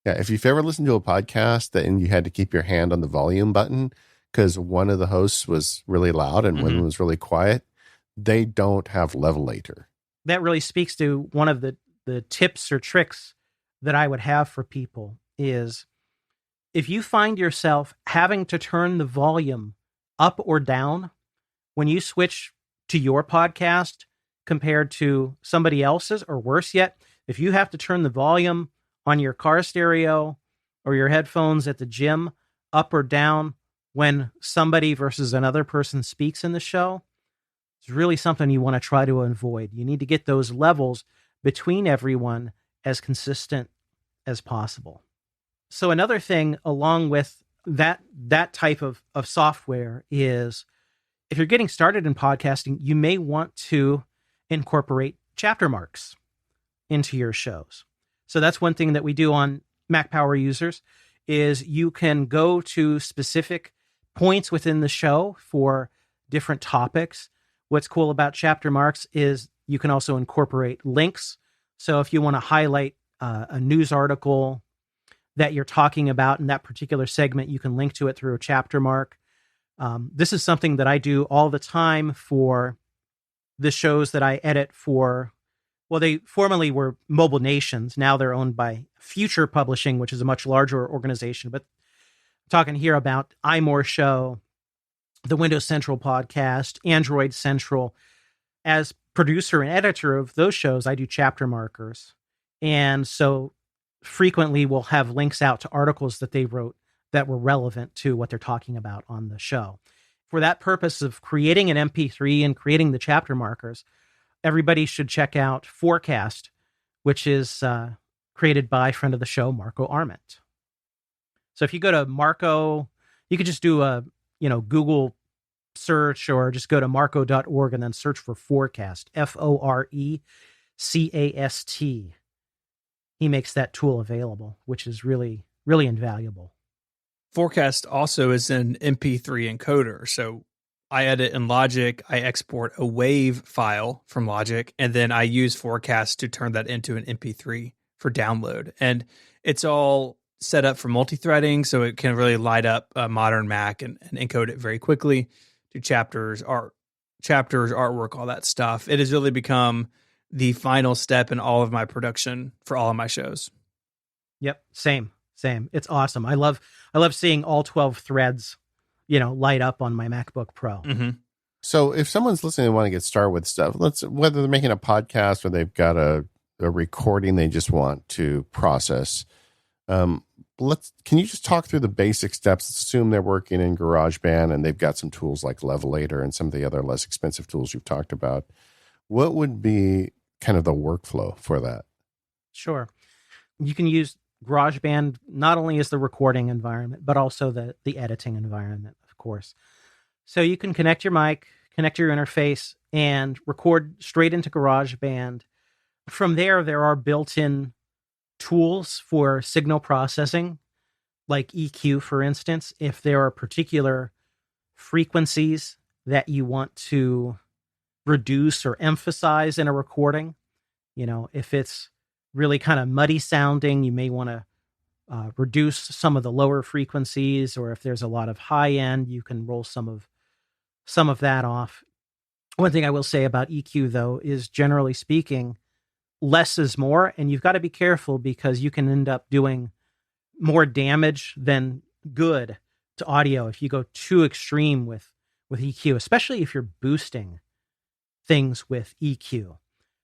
Yeah, if you've ever listened to a podcast and you had to keep your hand on the volume button because one of the hosts was really loud and one was really quiet, they don't have levelator. That really speaks to one of the tips or tricks that I would have for people is if you find yourself having to turn the volume up or down when you switch to your podcast compared to somebody else's, or worse yet, if you have to turn the volume on your car stereo or your headphones at the gym up or down when somebody versus another person speaks in the show, it's really something you want to try to avoid. You need to get those levels between everyone as consistent as possible. So another thing along with that type of software is if you're getting started in podcasting, you may want to incorporate chapter marks into your shows. So that's one thing that we do on Mac Power Users is you can go to specific points within the show for different topics. What's cool about chapter marks is you can also incorporate links. So if you want to highlight a news article that you're talking about in that particular segment, you can link to it through a chapter mark. This is something that I do all the time for the shows that I edit for. Well, they formerly were Mobile Nations. Now they're owned by Future Publishing, which is a much larger organization. But I'm talking here about iMore Show, the Windows Central podcast, Android Central. As producer and editor of those shows, I do chapter markers. And so frequently we'll have links out to articles that they wrote that were relevant to what they're talking about on the show. For that purpose of creating an MP3 and creating the chapter markers, everybody should check out Forecast, which is created by friend of the show, Marco Arment. So if you go to Marco, you could just do a Google search or just go to marco.org and then search for Forecast, Forecast. He makes that tool available, which is really, really invaluable. Forecast also is an MP3 encoder. So I edit in Logic, I export a WAV file from Logic, and then I use Forecast to turn that into an MP3 for download. And it's all set up for multi-threading, so it can really light up a modern Mac and encode it very quickly, do chapters, artwork, all that stuff. It has really become the final step in all of my production for all of my shows. Yep, same. It's awesome. I love seeing all 12 threads, light up on my MacBook Pro. Mm-hmm. So if someone's listening and want to get started with stuff, whether they're making a podcast or they've got a recording they just want to process, can you just talk through the basic steps? Let's assume they're working in GarageBand and they've got some tools like Levelator and some of the other less expensive tools you've talked about. What would be kind of the workflow for that? Sure. You can use GarageBand not only as the recording environment, but also the editing environment, of course. So you can connect your mic, connect your interface, and record straight into GarageBand. From there are built-in tools for signal processing, like EQ, for instance. If there are particular frequencies that you want to reduce or emphasize in a recording, if it's really kind of muddy sounding, you may want to reduce some of the lower frequencies, or if there's a lot of high end, you can roll some of that off. One thing I will say about EQ, though, is generally speaking, less is more, and you've got to be careful because you can end up doing more damage than good to audio if you go too extreme with EQ, especially if you're boosting things with EQ.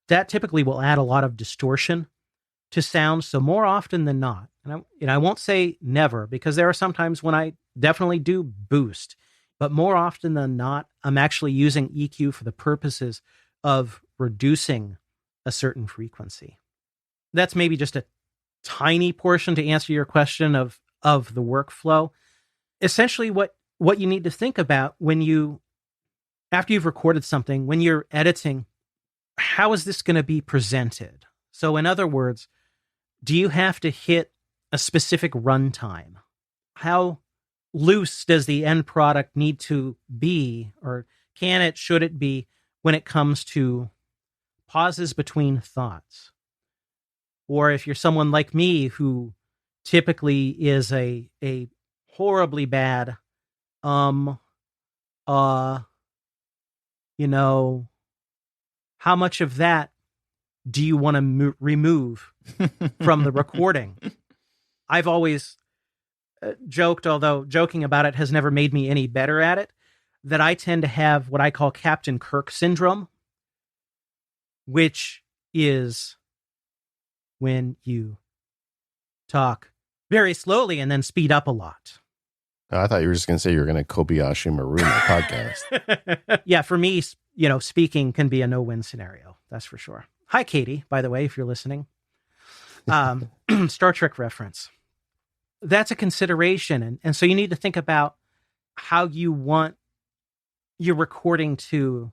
That typically will add a lot of distortion to sound. So more often than not, and I won't say never, because there are some times when I definitely do boost, but more often than not, I'm actually using EQ for the purposes of reducing a certain frequency. That's maybe just a tiny portion to answer your question of the workflow. Essentially, what you need to think about after you've recorded something, when you're editing, how is this going to be presented? So in other words, do you have to hit a specific runtime? How loose does the end product need to be, or can it, should it be, when it comes to pauses between thoughts? Or if you're someone like me who typically is a horribly bad, you know, how much of that do you want to remove from the recording? I've always joked, although joking about it has never made me any better at it, that I tend to have what I call Captain Kirk syndrome, which is when you talk very slowly and then speed up a lot. Oh, I thought you were just going to say you were going to Kobayashi Maru my podcast. Yeah, for me, speaking can be a no-win scenario. That's for sure. Hi, Katie, by the way, if you're listening. Star Trek reference. That's a consideration. And so you need to think about how you want your recording to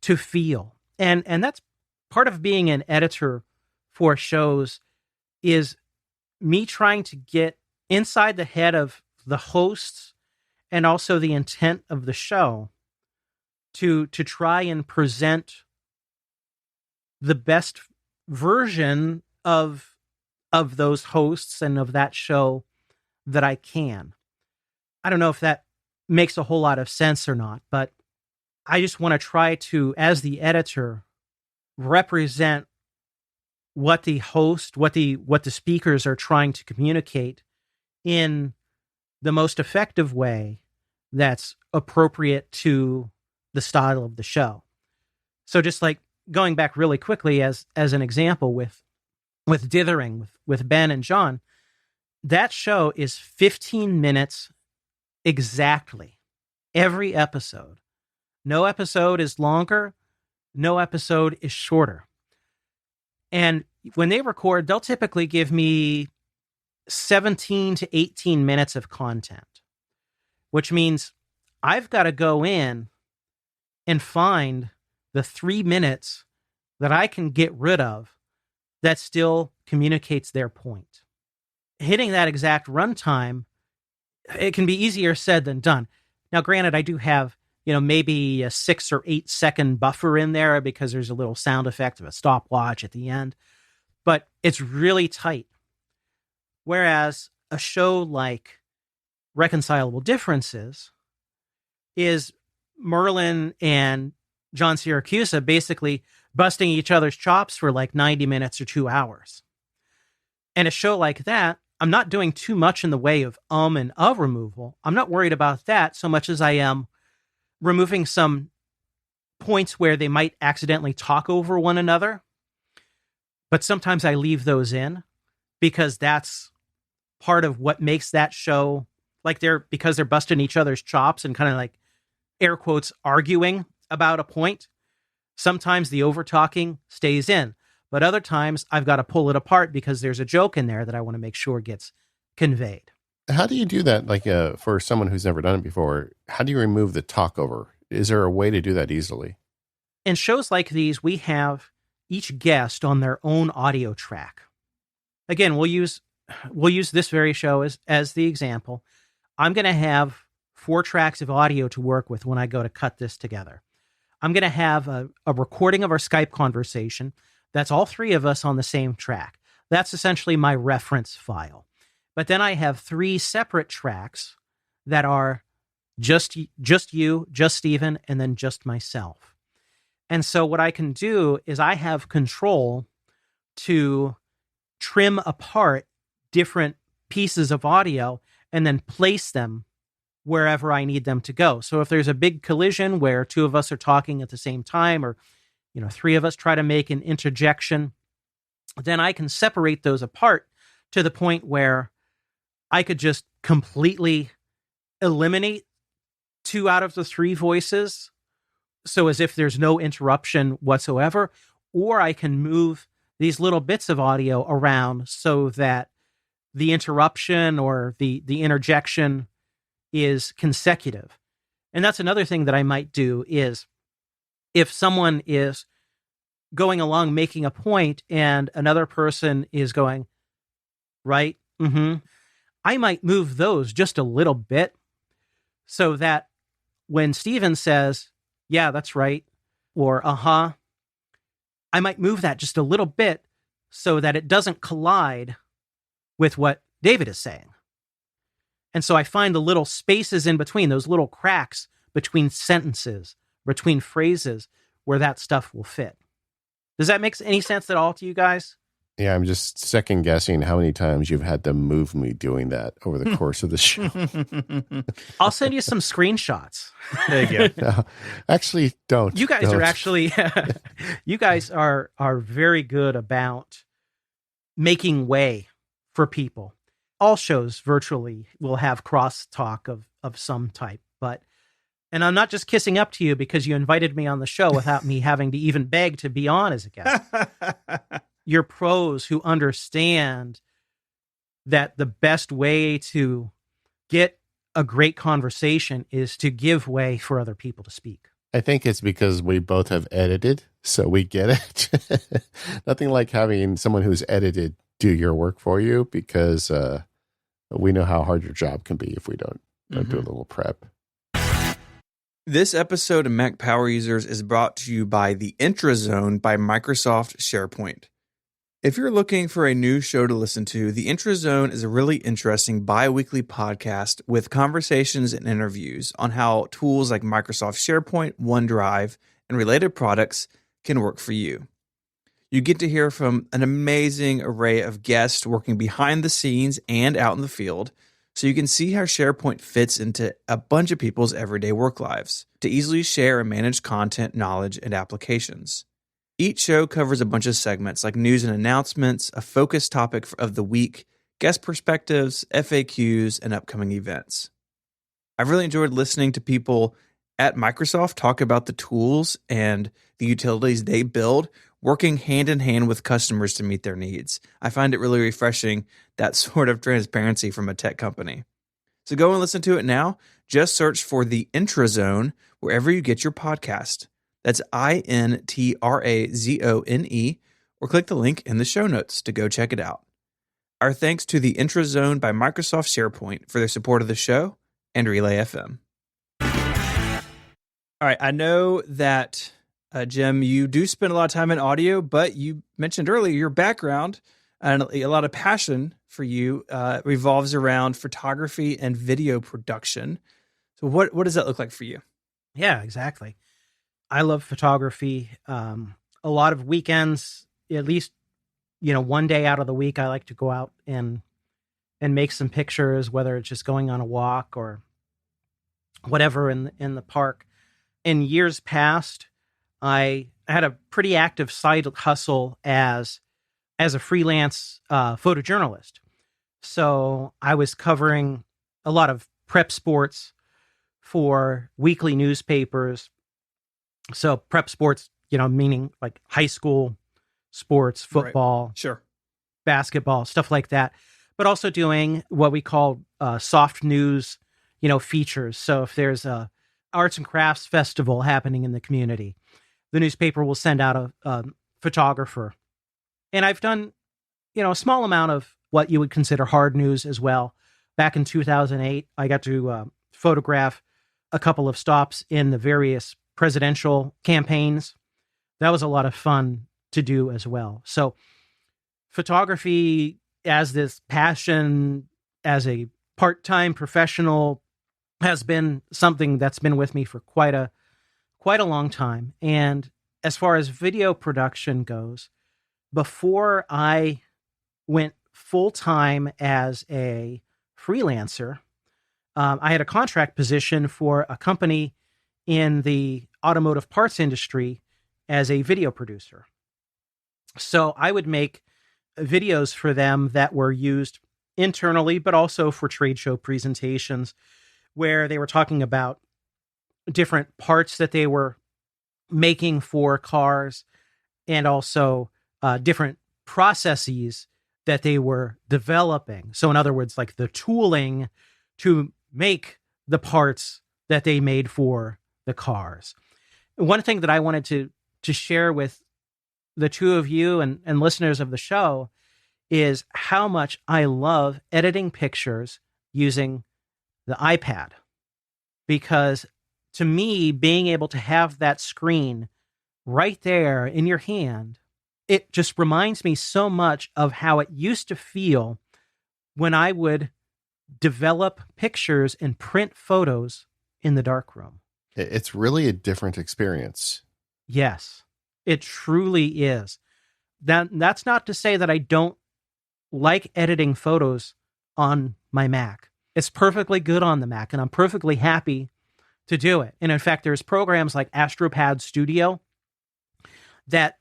feel. And that's part of being an editor for shows, is me trying to get inside the head of the hosts and also the intent of the show to try and present the best version of those hosts and of that show that I can. I don't know if that makes a whole lot of sense or not, but I just want to try to, as the editor, represent what the host, what the speakers are trying to communicate in the most effective way that's appropriate to the style of the show. So just like going back really quickly as an example with Dithering, with Ben and John, that show is 15 minutes exactly every episode. No episode is longer. No episode is shorter. And when they record, they'll typically give me 17 to 18 minutes of content, which means I've got to go in and find the 3 minutes that I can get rid of that still communicates their point. Hitting that exact runtime, it can be easier said than done. Now, granted, I do have, maybe a 6 or 8 second buffer in there because there's a little sound effect of a stopwatch at the end, but it's really tight. Whereas a show like Reconcilable Differences is Merlin and John Siracusa basically busting each other's chops for like 90 minutes or 2 hours. And a show like that, I'm not doing too much in the way of and of removal. I'm not worried about that so much as I am removing some points where they might accidentally talk over one another. But sometimes I leave those in because that's part of what makes that show, like because they're busting each other's chops and kind of like air quotes arguing about a point. Sometimes the over talking stays in, but other times I've got to pull it apart because there's a joke in there that I want to make sure gets conveyed. How do you do that? Like for someone who's never done it before, how do you remove the talk over? Is there a way to do that easily? In shows like these, we have each guest on their own audio track. Again, we'll use this very show as the example. I'm going to have 4 tracks of audio to work with when I go to cut this together. I'm going to have a recording of our Skype conversation. That's all 3 of us on the same track. That's essentially my reference file. But then I have 3 separate tracks that are just you, just Stephen, and then just myself. And so what I can do is I have control to trim apart different pieces of audio and then place them wherever I need them to go. So if there's a big collision where 2 of us are talking at the same time, or 3 of us try to make an interjection, then I can separate those apart to the point where I could just completely eliminate 2 out of the 3 voices, so as if there's no interruption whatsoever, or I can move these little bits of audio around so that the interruption or the interjection is consecutive. And that's another thing that I might do is if someone is going along making a point and another person is going, right? Mm-hmm. I might move those just a little bit so that when Steven says, yeah, that's right. Or, uh-huh. I might move that just a little bit so that it doesn't collide with what David is saying. And so I find the little spaces in between, those little cracks between sentences, between phrases, where that stuff will fit. Does that make any sense at all to you guys? Yeah, I'm just second guessing how many times you've had to move me doing that over the course of the show. I'll send you some screenshots. There you go. No, actually, don't. You guys are actually, you guys are very good about making way for people. All shows virtually will have crosstalk of some type, and I'm not just kissing up to you because you invited me on the show without me having to even beg to be on as a guest. You're pros who understand that the best way to get a great conversation is to give way for other people to speak. I think it's because we both have edited, so we get it. Nothing like having someone who's edited do your work for you, because we know how hard your job can be if we don't do a little prep. This episode of Mac Power Users is brought to you by the Intrazone by Microsoft SharePoint. If you're looking for a new show to listen to, the Intrazone is a really interesting bi-weekly podcast with conversations and interviews on how tools like Microsoft SharePoint, OneDrive, and related products can work for you. You get to hear from an amazing array of guests working behind the scenes and out in the field, so you can see how SharePoint fits into a bunch of people's everyday work lives to easily share and manage content, knowledge, and applications. Each show covers a bunch of segments like news and announcements, a focus topic of the week, guest perspectives, FAQs, and upcoming events. I've really enjoyed listening to people at Microsoft talk about the tools and the utilities they build, working hand in hand with customers to meet their needs. I find it really refreshing, that sort of transparency from a tech company. So go and listen to it now. Just search for the Intrazone wherever you get your podcast. That's INTRAZONE, or click the link in the show notes to go check it out. Our thanks to the Intrazone by Microsoft SharePoint for their support of the show and Relay FM. All right, I know that, Jim, you do spend a lot of time in audio, but you mentioned earlier your background and a lot of passion for you revolves around photography and video production. So what does that look like for you? Yeah, exactly. I love photography. A lot of weekends, at least, one day out of the week, I like to go out and make some pictures, whether it's just going on a walk or whatever in the park. In years past, I had a pretty active side hustle as a freelance photojournalist. So I was covering a lot of prep sports for weekly newspapers. So prep sports, meaning like high school sports, football, right. Sure, basketball, stuff like that. But also doing what we call soft news, features. So if there's a arts and crafts festival happening in the community, the newspaper will send out a photographer. And I've done, a small amount of what you would consider hard news as well. Back in 2008, I got to photograph a couple of stops in the various presidential campaigns. That was a lot of fun to do as well. So photography as this passion, as a part-time professional, has been something that's been with me for quite a long time. And as far as video production goes, before I went full-time as a freelancer, I had a contract position for a company in the automotive parts industry as a video producer. So I would make videos for them that were used internally, but also for trade show presentations, where they were talking about different parts that they were making for cars, and also different processes that they were developing. So in other words, like the tooling to make the parts that they made for the cars. One thing that I wanted to share with the two of you and listeners of the show is how much I love editing pictures using the iPad, because to me, being able to have that screen right there in your hand, it just reminds me so much of how it used to feel when I would develop pictures and print photos in the darkroom. It's really a different experience. Yes, it truly is. That's not to say that I don't like editing photos on my Mac. It's perfectly good on the Mac, and I'm perfectly happy to do it. And in fact, there's programs like AstroPad Studio that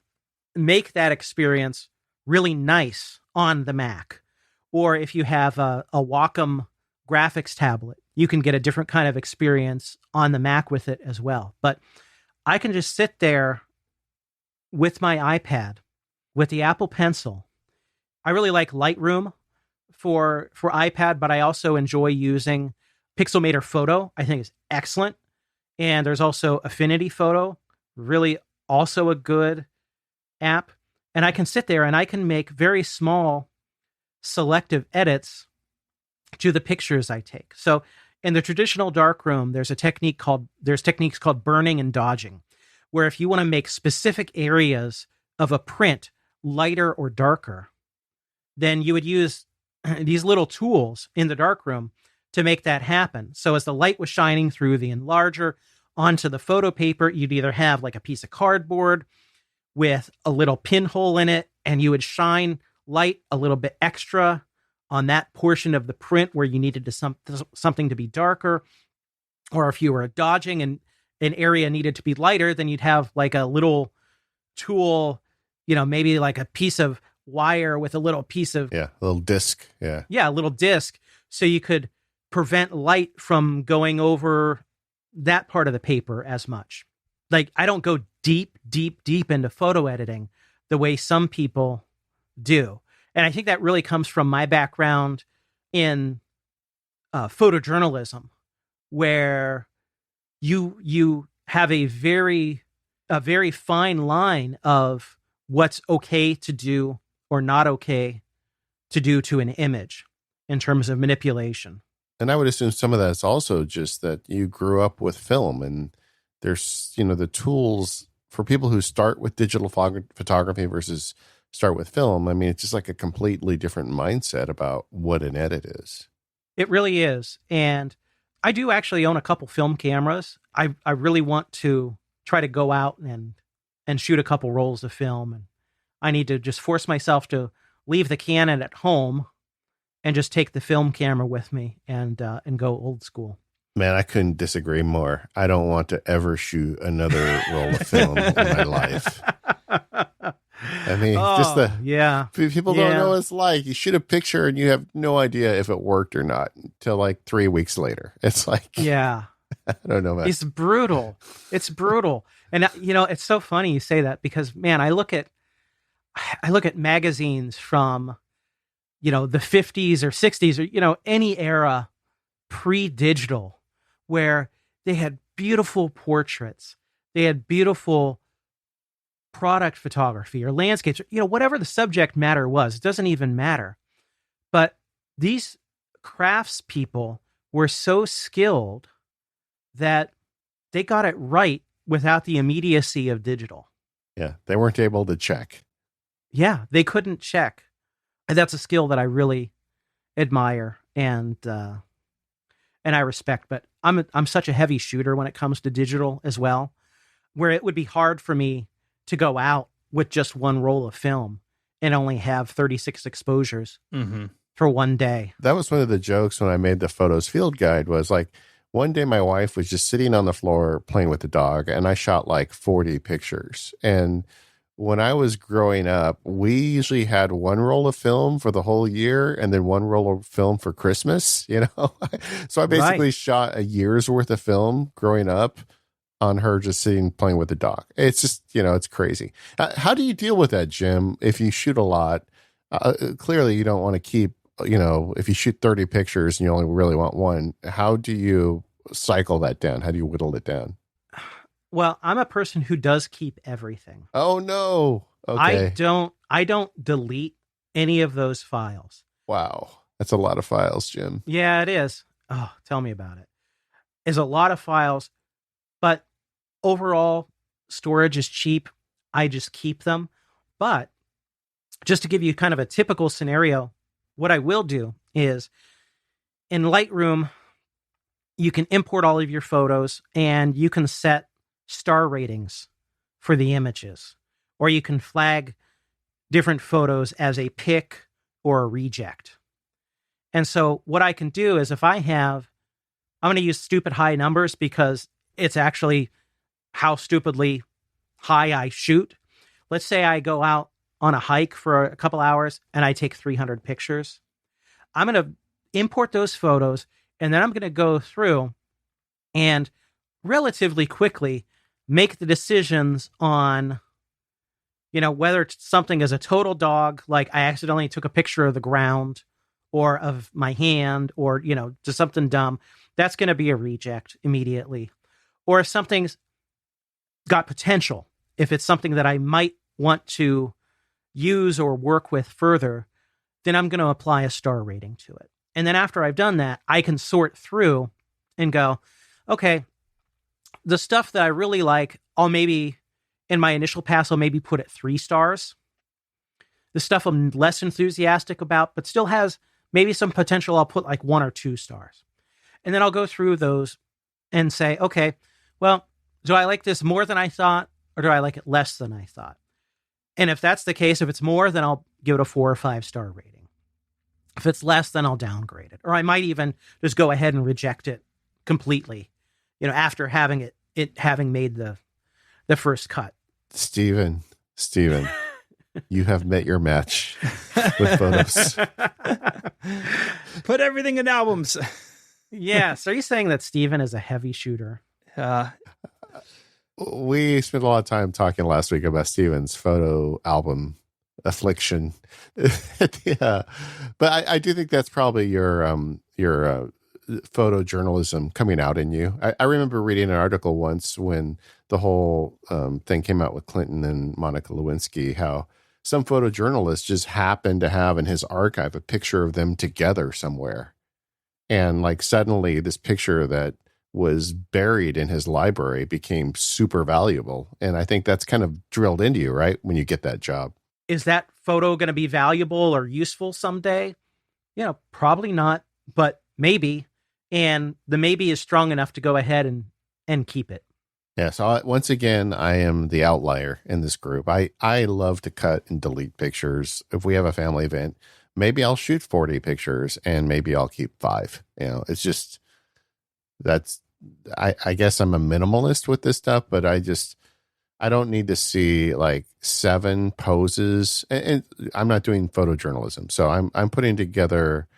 make that experience really nice on the Mac. Or if you have a Wacom graphics tablet, you can get a different kind of experience on the Mac with it as well. But I can just sit there with my iPad, with the Apple Pencil. I really like Lightroom for iPad, but I also enjoy using Pixelmator Photo. I think it's excellent. And there's also Affinity Photo, really also a good app. And I can sit there and I can make very small selective edits to the pictures I take. So in the traditional darkroom, there's techniques called burning and dodging, where if you want to make specific areas of a print lighter or darker, then you would use these little tools in the darkroom to make that happen. So as the light was shining through the enlarger onto the photo paper, you'd either have like a piece of cardboard with a little pinhole in it, and you would shine light a little bit extra on that portion of the print where you needed something to be darker. Or if you were dodging and an area needed to be lighter, then you'd have like a little tool, maybe like a piece of wire with a little piece of... Yeah, a little disc. Yeah. Yeah, a little disc. So you could prevent light from going over that part of the paper as much. Like, I don't go deep into photo editing the way some people do. And I think that really comes from my background in photojournalism, where you have a very fine line of what's okay to do or not okay to do to an image in terms of manipulation. And I would assume some of that's also just that you grew up with film, and there's, the tools for people who start with digital photography versus start with film. I mean, it's just like a completely different mindset about what an edit is. It really is. And I do actually own a couple film cameras. I really want to try to go out and shoot a couple rolls of film. And I need to just force myself to leave the Canon at home and just take the film camera with me and go old school. Man, I couldn't disagree more. I don't want to ever shoot another roll of film in my life. I mean, people don't know what it's like. You shoot a picture and you have no idea if it worked or not until like 3 weeks later. It's like, yeah, I don't know, man. It's brutal. It's brutal. And it's so funny you say that, because man, I look at magazines from, the 50s or 60s or, any era pre-digital, where they had beautiful portraits. They had beautiful product photography or landscapes, whatever the subject matter was. It doesn't even matter. But these craftspeople were so skilled that they got it right without the immediacy of digital. Yeah, they weren't able to check. Yeah, they couldn't check. And that's a skill that I really admire and I respect. But I'm such a heavy shooter when it comes to digital as well, where it would be hard for me to go out with just one roll of film and only have 36 exposures for one day. That was one of the jokes when I made the photos field guide, was like, one day my wife was just sitting on the floor playing with the dog, and I shot like 40 pictures. And when I was growing up, we usually had one roll of film for the whole year and then one roll of film for Christmas, So I basically shot a year's worth of film growing up on her just sitting playing with the dog. It's just, it's crazy. How do you deal with that, Jim? If you shoot a lot, clearly you don't want to keep, if you shoot 30 pictures and you only really want one, how do you cycle that down? How do you whittle it down? Well, I'm a person who does keep everything. Oh no. Okay. I don't delete any of those files. Wow. That's a lot of files, Jim. Yeah, it is. Oh, tell me about it. It's a lot of files. overall, storage is cheap. I just keep them. But just to give you kind of a typical scenario, what I will do is in Lightroom, you can import all of your photos and you can set star ratings for the images, or you can flag different photos as a pick or a reject. And so what I can do is I'm going to use stupid high numbers because it's actually how stupidly high I shoot. Let's say I go out on a hike for a couple hours and I take 300 pictures. I'm going to import those photos and then I'm going to go through and relatively quickly make the decisions on, whether something is a total dog, like I accidentally took a picture of the ground or of my hand or, just something dumb. That's going to be a reject immediately. Or if something's got potential, if it's something that I might want to use or work with further, then I'm going to apply a star rating to it. And then after I've done that, I can sort through and go, okay, the stuff that I really like, I'll maybe, in my initial pass, I'll maybe put it 3 stars. The stuff I'm less enthusiastic about, but still has maybe some potential, I'll put like 1 or 2 stars. And then I'll go through those and say, okay, well, do I like this more than I thought, or do I like it less than I thought? And if that's the case, if it's more, then I'll give it a 4 or 5 star rating. If it's less, then I'll downgrade it. Or I might even just go ahead and reject it completely, after having having made the first cut. Steven, you have met your match with photos. Put everything in albums. Yes. Are you saying that Steven is a heavy shooter? We spent a lot of time talking last week about Steven's photo album affliction. Yeah. But I do think that's probably your photojournalism coming out in you. I remember reading an article once when the whole thing came out with Clinton and Monica Lewinsky, how some photojournalist just happened to have in his archive a picture of them together somewhere. And like suddenly this picture that was buried in his library became super valuable. And I think that's kind of drilled into you, right? When you get that job. Is that photo going to be valuable or useful someday? Probably not, but maybe. And the maybe is strong enough to go ahead and keep it. Yeah. So once again, I am the outlier in this group. I love to cut and delete pictures. If we have a family event, maybe I'll shoot 40 pictures and maybe I'll keep 5. It's just, I guess I'm a minimalist with this stuff, but I don't need to see like 7 poses, and I'm not doing photojournalism. So I'm putting together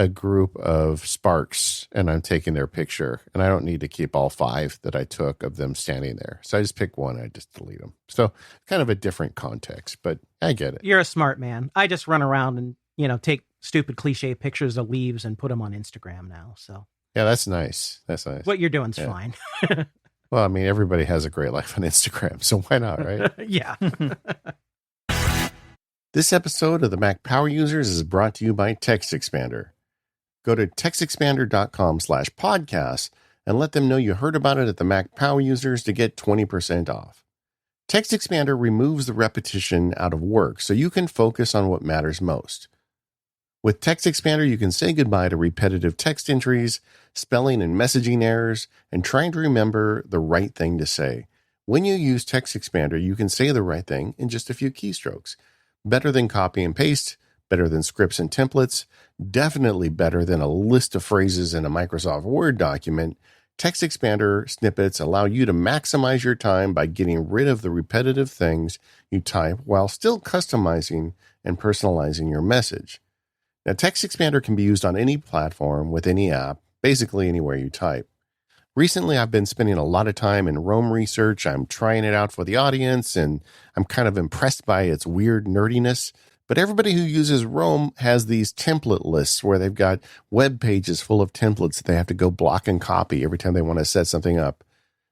a group of sparks and I'm taking their picture, and I don't need to keep all 5 that I took of them standing there. So I just pick one, I just delete them. So kind of a different context, but I get it. You're a smart man. I just run around and, take stupid cliche pictures of leaves and put them on Instagram now. So yeah, that's nice. That's nice. What you're doing's fine. Well, I mean, everybody has a great life on Instagram, so why not, right? Yeah. This episode of the Mac Power Users is brought to you by TextExpander. Go to textexpander.com/podcast and let them know you heard about it at the Mac Power Users to get 20% off. TextExpander removes the repetition out of work so you can focus on what matters most. With TextExpander, you can say goodbye to repetitive text entries, spelling and messaging errors, and trying to remember the right thing to say. When you use TextExpander, you can say the right thing in just a few keystrokes. Better than copy and paste, better than scripts and templates, definitely better than a list of phrases in a Microsoft Word document. TextExpander snippets allow you to maximize your time by getting rid of the repetitive things you type while still customizing and personalizing your message. Now, TextExpander can be used on any platform with any app, basically anywhere you type. Recently, I've been spending a lot of time in Rome research. I'm trying it out for the audience, and I'm kind of impressed by its weird nerdiness. But everybody who uses Rome has these template lists where they've got web pages full of templates that they have to go block and copy every time they want to set something up.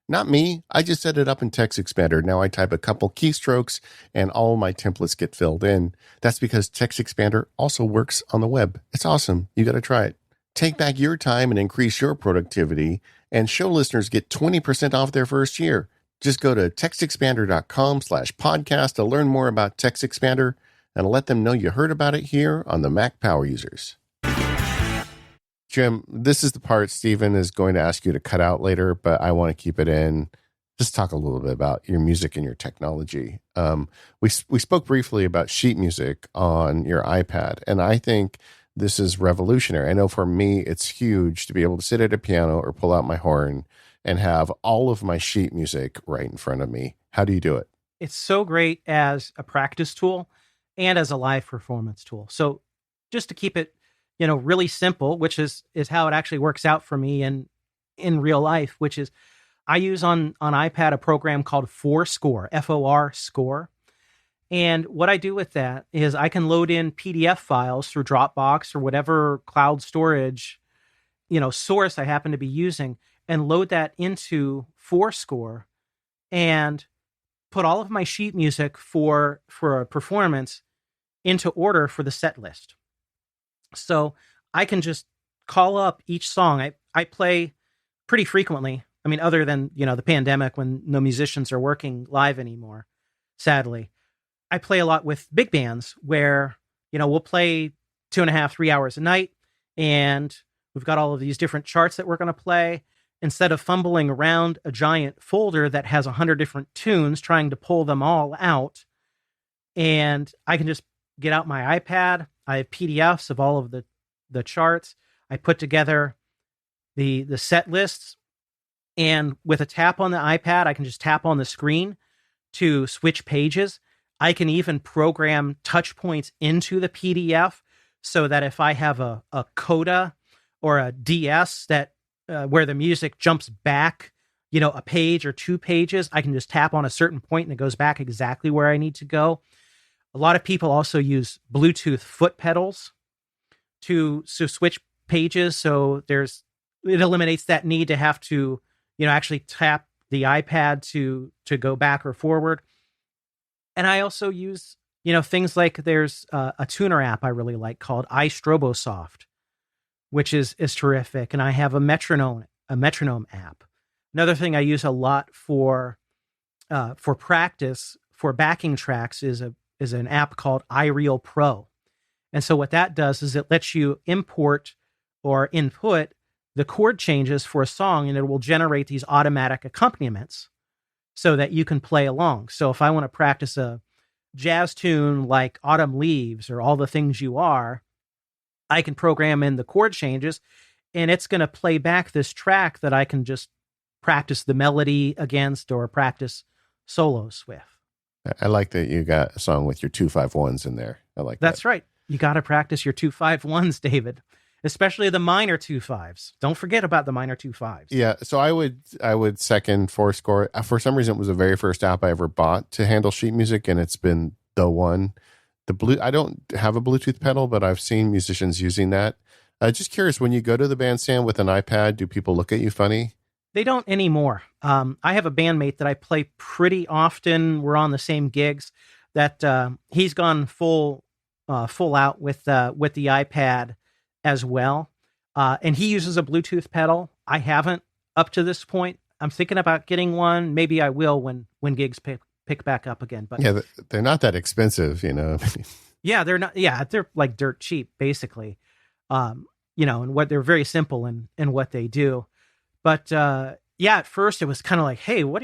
Not me. I just set it up in TextExpander. Now I type a couple keystrokes and all my templates get filled in. That's because TextExpander also works on the web. It's awesome. You got to try it. Take back your time and increase your productivity, and show listeners get 20% off their first year. Just go to textexpander.com/podcast to learn more about TextExpander and let them know you heard about it here on the Mac Power Users. Jim, this is the part Stephen is going to ask you to cut out later, but I want to keep it in. Just talk a little bit about your music and your technology. We spoke briefly about sheet music on your iPad, and I think this is revolutionary. I know for me, it's huge to be able to sit at a piano or pull out my horn and have all of my sheet music right in front of me. How do you do it? It's so great as a practice tool and as a live performance tool. So just to keep it, really simple, which is how it actually works out for me in real life, which is I use on iPad a program called ForScore, FOR Score. And what I do with that is I can load in PDF files through Dropbox or whatever cloud storage, source I happen to be using, and load that into ForScore and put all of my sheet music for a performance into order for the set list. So I can just call up each song. I play pretty frequently. I mean, other than, the pandemic when no musicians are working live anymore, sadly. I play a lot with big bands where, we'll play 2.5, 3 hours a night, and we've got all of these different charts that we're going to play. Instead of fumbling around a giant folder that has 100 different tunes, trying to pull them all out, and I can just get out my iPad. I have PDFs of all of the charts. I put together the set lists, and with a tap on the iPad, I can just tap on the screen to switch pages. I can even program touch points into the PDF so that if I have a coda or a DS that where the music jumps back, a page or 2 pages, I can just tap on a certain point and it goes back exactly where I need to go. A lot of people also use Bluetooth foot pedals to switch pages. So it eliminates that need to have to, actually tap the iPad to go back or forward. And I also use, things like there's a tuner app I really like called iStrobosoft, which is terrific. And I have a metronome app. Another thing I use a lot for practice for backing tracks is an app called iReal Pro. And so what that does is it lets you import or input the chord changes for a song, and it will generate these automatic accompaniments so that you can play along. So if I want to practice a jazz tune like Autumn Leaves or All the Things You Are, I can program in the chord changes, and it's going to play back this track that I can just practice the melody against or practice solos with. I like that you got a song with your 2-5-1s in there. I like that. That's right. You got to practice your 2-5-1s, David, especially the minor 2-5s. Don't forget about the minor 2-5s. Yeah. So I would second ForScore. For some reason, it was the very first app I ever bought to handle sheet music, and it's been the one. I don't have a Bluetooth pedal, but I've seen musicians using that. Just curious, when you go to the bandstand with an iPad, do people look at you funny? They don't anymore. I have a bandmate that I play pretty often. We're on the same gigs. That he's gone full out with the iPad as well, and he uses a Bluetooth pedal. I haven't up to this point. I'm thinking about getting one. Maybe I will when gigs pick back up again. But yeah, they're not that expensive, Yeah, they're not. Yeah, they're like dirt cheap, basically. And what they're very simple in what they do. But at first it was kind of like, hey, what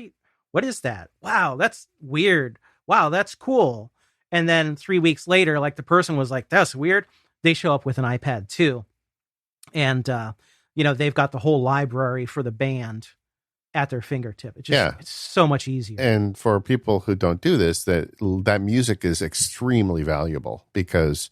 is that? Wow, that's weird. Wow, that's cool. And then 3 weeks later, like the person was like, that's weird. They show up with an iPad too. And, they've got the whole library for the band at their fingertip. It's so much easier. And for people who don't do this, that music is extremely valuable because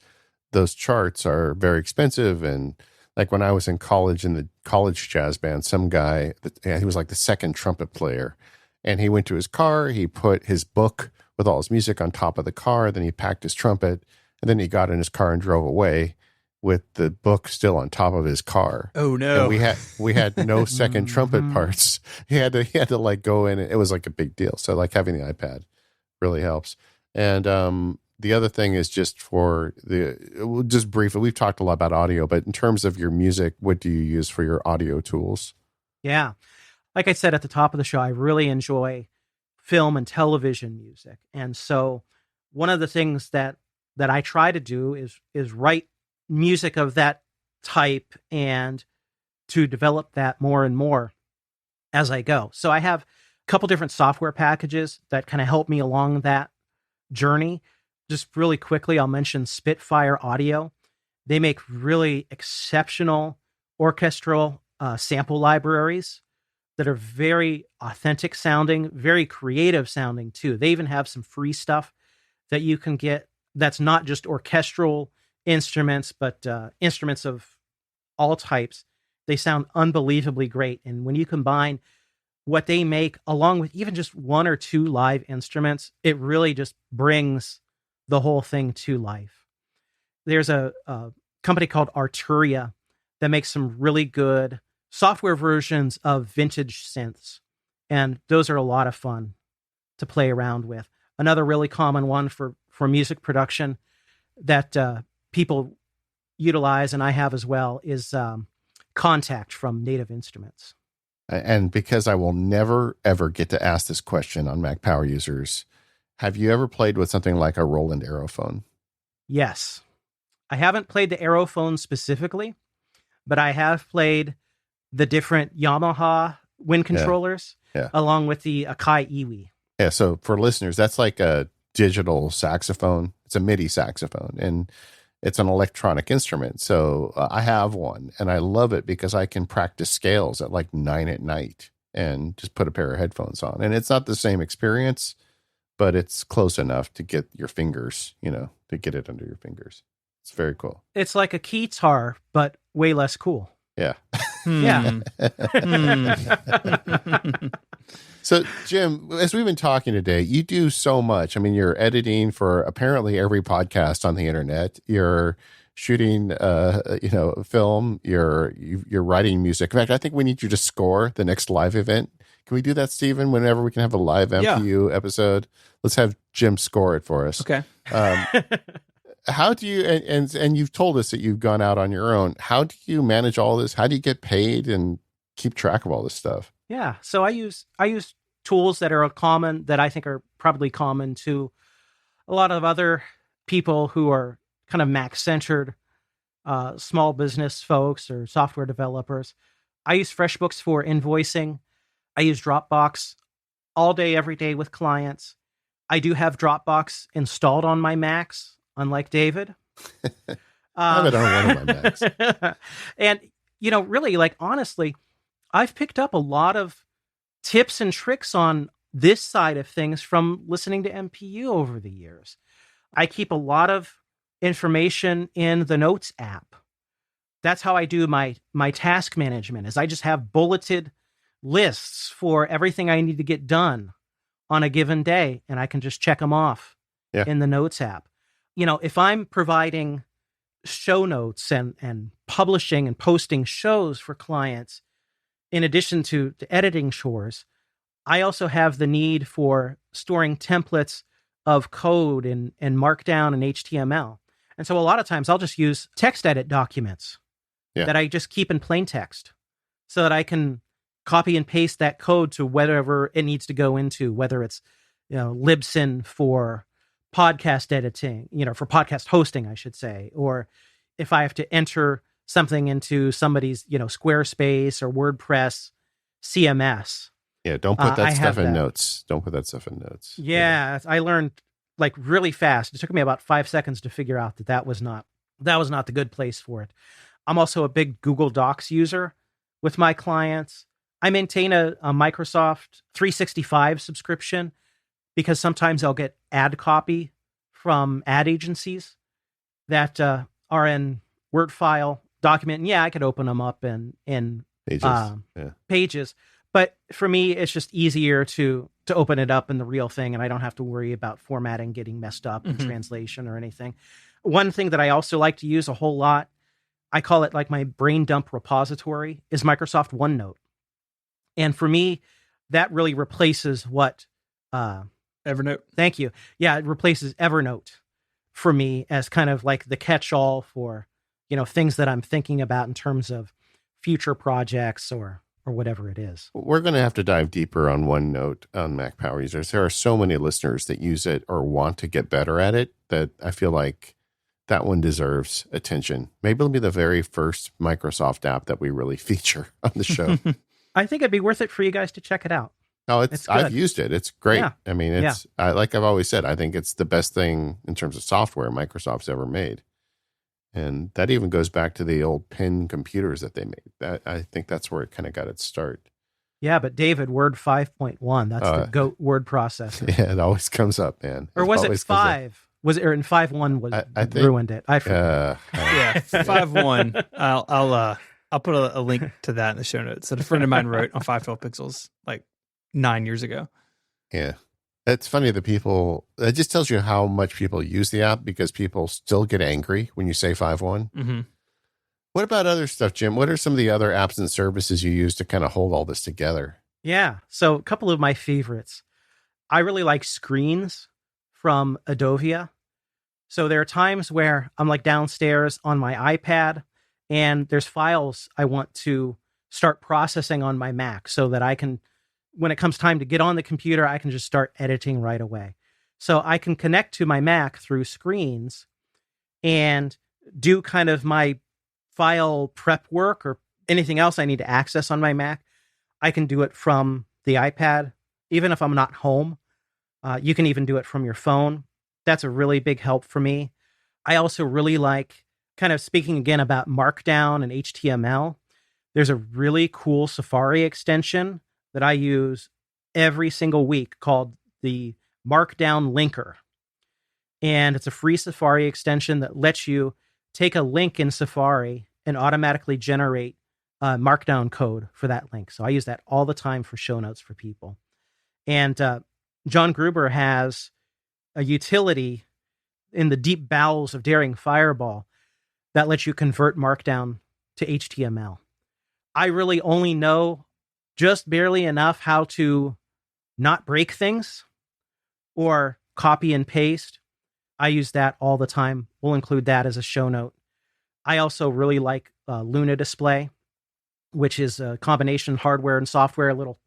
those charts are very expensive. And like when I was in college in the college jazz band, some guy, he was like the second trumpet player, and he went to his car, he put his book with all his music on top of the car, then he packed his trumpet, and then he got in his car and drove away with the book still on top of his car. Oh no. And we had no second trumpet parts. He had to like go in, and it was like a big deal. So like having the iPad really helps. And the other thing is just briefly, we've talked a lot about audio, but in terms of your music, what do you use for your audio tools? Yeah. Like I said at the top of the show, I really enjoy film and television music. And so one of the things that I try to do is write music of that type and to develop that more and more as I go. So I have a couple different software packages that kind of help me along that journey. Just really quickly, I'll mention Spitfire Audio. They make really exceptional orchestral sample libraries that are very authentic sounding, very creative sounding too. They even have some free stuff that you can get that's not just orchestral instruments, but instruments of all types. They sound unbelievably great. And when you combine what they make along with even just one or two live instruments, it really just brings the whole thing to life. There's a company called Arturia that makes some really good software versions of vintage synths. And those are a lot of fun to play around with. Another really common one for music production that people utilize, and I have as well, is Contact from Native Instruments. And because I will never, ever get to ask this question on Mac Power Users, have you ever played with something like a Roland Aerophone? Yes. I haven't played the Aerophone specifically, but I have played the different Yamaha wind controllers along with the Akai Iwi. Yeah, so for listeners, that's like a digital saxophone. It's a MIDI saxophone, and it's an electronic instrument. So I have one, and I love it because I can practice scales at like 9 p.m. and just put a pair of headphones on. And it's not the same experience, but it's close enough to get your fingers, to get it under your fingers. It's very cool. It's like a keytar, but way less cool. Yeah. Yeah. So, Jim, as we've been talking today, you do so much. I mean, you're editing for apparently every podcast on the internet. You're shooting, film. You're writing music. In fact, I think we need you to score the next live event. Can we do that, Stephen? Whenever we can have a live MPU episode, let's have Jim score it for us. Okay. How do you, and you've told us that you've gone out on your own. How do you manage all this? How do you get paid and keep track of all this stuff? Yeah. So I use tools that I think are probably common to a lot of other people who are kind of Mac-centered small business folks or software developers. I use FreshBooks for invoicing. I use Dropbox all day, every day with clients. I do have Dropbox installed on my Macs, unlike David. I have it on one of my Macs. And, really, honestly, I've picked up a lot of tips and tricks on this side of things from listening to MPU over the years. I keep a lot of information in the Notes app. That's how I do my task management, is I just have bulleted lists for everything I need to get done on a given day, and I can just check them off in the Notes app. If I'm providing show notes and publishing and posting shows for clients, in addition to editing chores, I also have the need for storing templates of code in Markdown and HTML. And so a lot of times I'll just use text edit documents that I just keep in plain text so that I can copy and paste that code to whatever it needs to go into, whether it's, Libsyn for podcast editing, for podcast hosting, I should say, or if I have to enter something into somebody's, Squarespace or WordPress CMS. Yeah, don't put that stuff in notes. Don't put that stuff in notes. Yeah, I learned really fast. It took me about 5 seconds to figure out that was not the good place for it. I'm also a big Google Docs user with my clients. I maintain a Microsoft 365 subscription because sometimes I'll get ad copy from ad agencies that are in Word file document. And I could open them up in pages. But for me, it's just easier to open it up in the real thing, and I don't have to worry about formatting getting messed up in translation or anything. One thing that I also like to use a whole lot, I call it like my brain dump repository, is Microsoft OneNote. And for me, that really replaces what... Evernote. Thank you. Yeah, it replaces Evernote for me as kind of like the catch-all for, things that I'm thinking about in terms of future projects or or whatever it is. We're going to have to dive deeper on OneNote on Mac Power Users. There are so many listeners that use it or want to get better at it that I feel like that one deserves attention. Maybe it'll be the very first Microsoft app that we really feature on the show. I think it'd be worth it for you guys to check it out. Oh, I've used it. It's great. Yeah. I mean, like I've always said, I think it's the best thing in terms of software Microsoft's ever made. And that even goes back to the old pen computers that they made. I think that's where it kind of got its start. Yeah, but David, Word 5.1, that's the GOAT word processor. Yeah, it always comes up, man. Or was it 5? Was it, or in 5.1 was I think, ruined it? I forget. Yeah, 5.1. I'll put a link to that in the show notes that a friend of mine wrote on 512 Pixels like 9 years ago. Yeah. It's funny that it just tells you how much people use the app because people still get angry when you say 5.1. Mm-hmm. What about other stuff, Jim? What are some of the other apps and services you use to kind of hold all this together? Yeah. So a couple of my favorites. I really like Screens from Adovia. So there are times where I'm like downstairs on my iPad and there's files I want to start processing on my Mac so that I can, when it comes time to get on the computer, I can just start editing right away. So I can connect to my Mac through Screens and do kind of my file prep work or anything else I need to access on my Mac. I can do it from the iPad, even if I'm not home. You can even do it from your phone. That's a really big help for me. I also really like, kind of speaking again about Markdown and HTML, there's a really cool Safari extension that I use every single week called the Markdown Linker. And it's a free Safari extension that lets you take a link in Safari and automatically generate Markdown code for that link. So I use that all the time for show notes for people. And John Gruber has a utility in the deep bowels of Daring Fireball that lets you convert Markdown to HTML. I really only know just barely enough how to not break things or copy and paste. I use that all the time. We'll include that as a show note. I also really like Luna Display, which is a combination hardware and software, little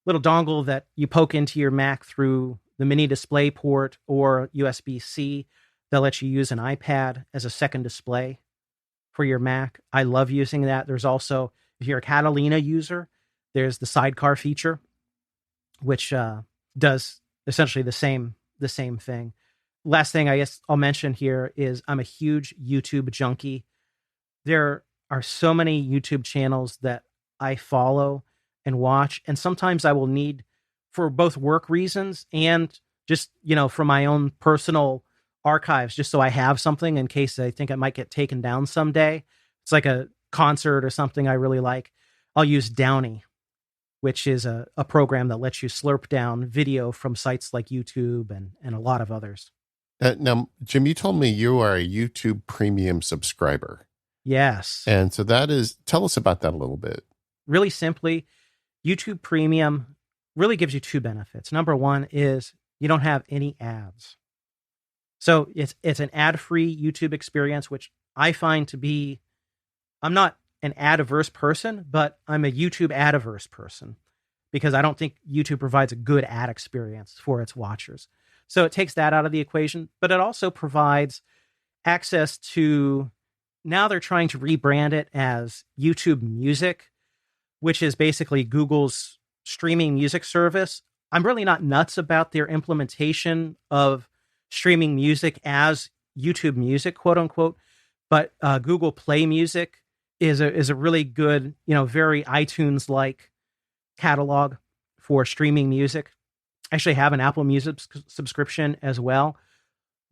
dongle that you poke into your Mac through the mini display port or USB-C that lets you use an iPad as a second display for your Mac. I love using that. There's also, if you're a Catalina user, there's the sidecar feature, which does essentially the same thing. Last thing I guess I'll mention here is I'm a huge YouTube junkie. There are so many YouTube channels that I follow and watch, and sometimes I will need, for both work reasons and just, for my own personal archives, just so I have something in case I think it might get taken down someday. It's like a concert or something I really like. I'll use Downy, which is a program that lets you slurp down video from sites like YouTube and a lot of others. Now, Jim, you told me you are a YouTube Premium subscriber. Yes. And so tell us about that a little bit. Really simply, YouTube Premium really gives you two benefits. Number one is you don't have any ads. So it's an ad-free YouTube experience, which I find to be, I'm not an ad-averse person, but I'm a YouTube ad-averse person because I don't think YouTube provides a good ad experience for its watchers. So it takes that out of the equation, but it also provides access to, now they're trying to rebrand it as YouTube Music, which is basically Google's streaming music service. I'm really not nuts about their implementation of streaming music as YouTube Music, quote unquote, but Google Play Music is a really good, very iTunes-like catalog for streaming music. I actually have an Apple Music subscription as well,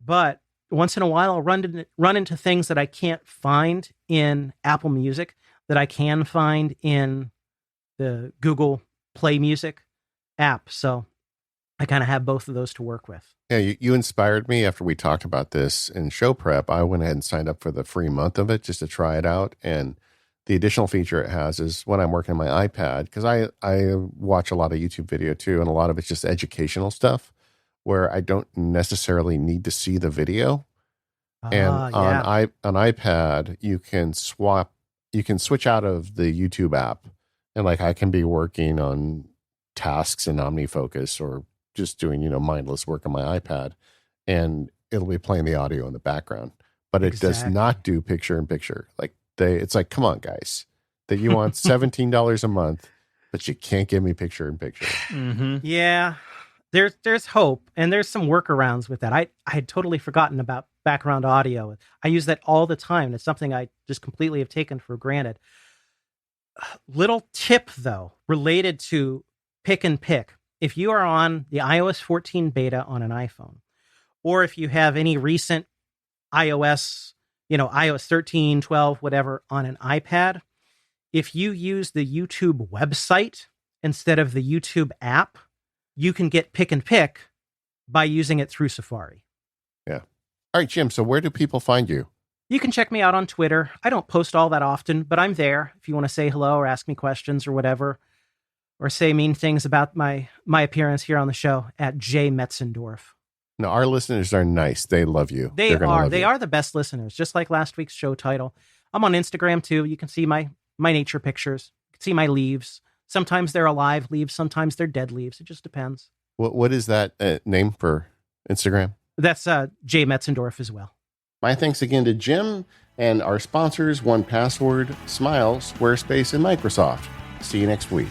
but once in a while I'll run into things that I can't find in Apple Music that I can find in the Google Play Music app. So I kind of have both of those to work with. Yeah, you inspired me after we talked about this in show prep. I went ahead and signed up for the free month of it just to try it out. And the additional feature it has is when I'm working on my iPad, because I watch a lot of YouTube video too, and a lot of it's just educational stuff where I don't necessarily need to see the video. And on iPad, you can switch out of the YouTube app And like I can be working on tasks in OmniFocus or just doing, mindless work on my iPad, and it'll be playing the audio in the background. But it does not do picture in picture. Like it's like, come on, guys, that you want $17 a month, but you can't give me picture in picture. Mm-hmm. Yeah, there's hope, and there's some workarounds with that. I had totally forgotten about background audio. I use that all the time. It's something I just completely have taken for granted. Little tip though, related to pick and pick. If you are on the iOS 14 beta on an iPhone, or if you have any recent iOS, iOS 13, 12, whatever on an iPad, if you use the YouTube website instead of the YouTube app, you can get pick and pick by using it through Safari. Yeah. All right, Jim. So where do people find you? You can check me out on Twitter. I don't post all that often, but I'm there if you want to say hello or ask me questions or whatever, or say mean things about my appearance here on the show at J Metzendorf. No, our listeners are nice. They love you. They are the best listeners, just like last week's show title. I'm on Instagram too. You can see my nature pictures. You can see my leaves. Sometimes they're alive leaves. Sometimes they're dead leaves. It just depends. What is that name for Instagram? That's J Metzendorf as well. My thanks again to Jim and our sponsors, 1Password, Smile, Squarespace, and Microsoft. See you next week.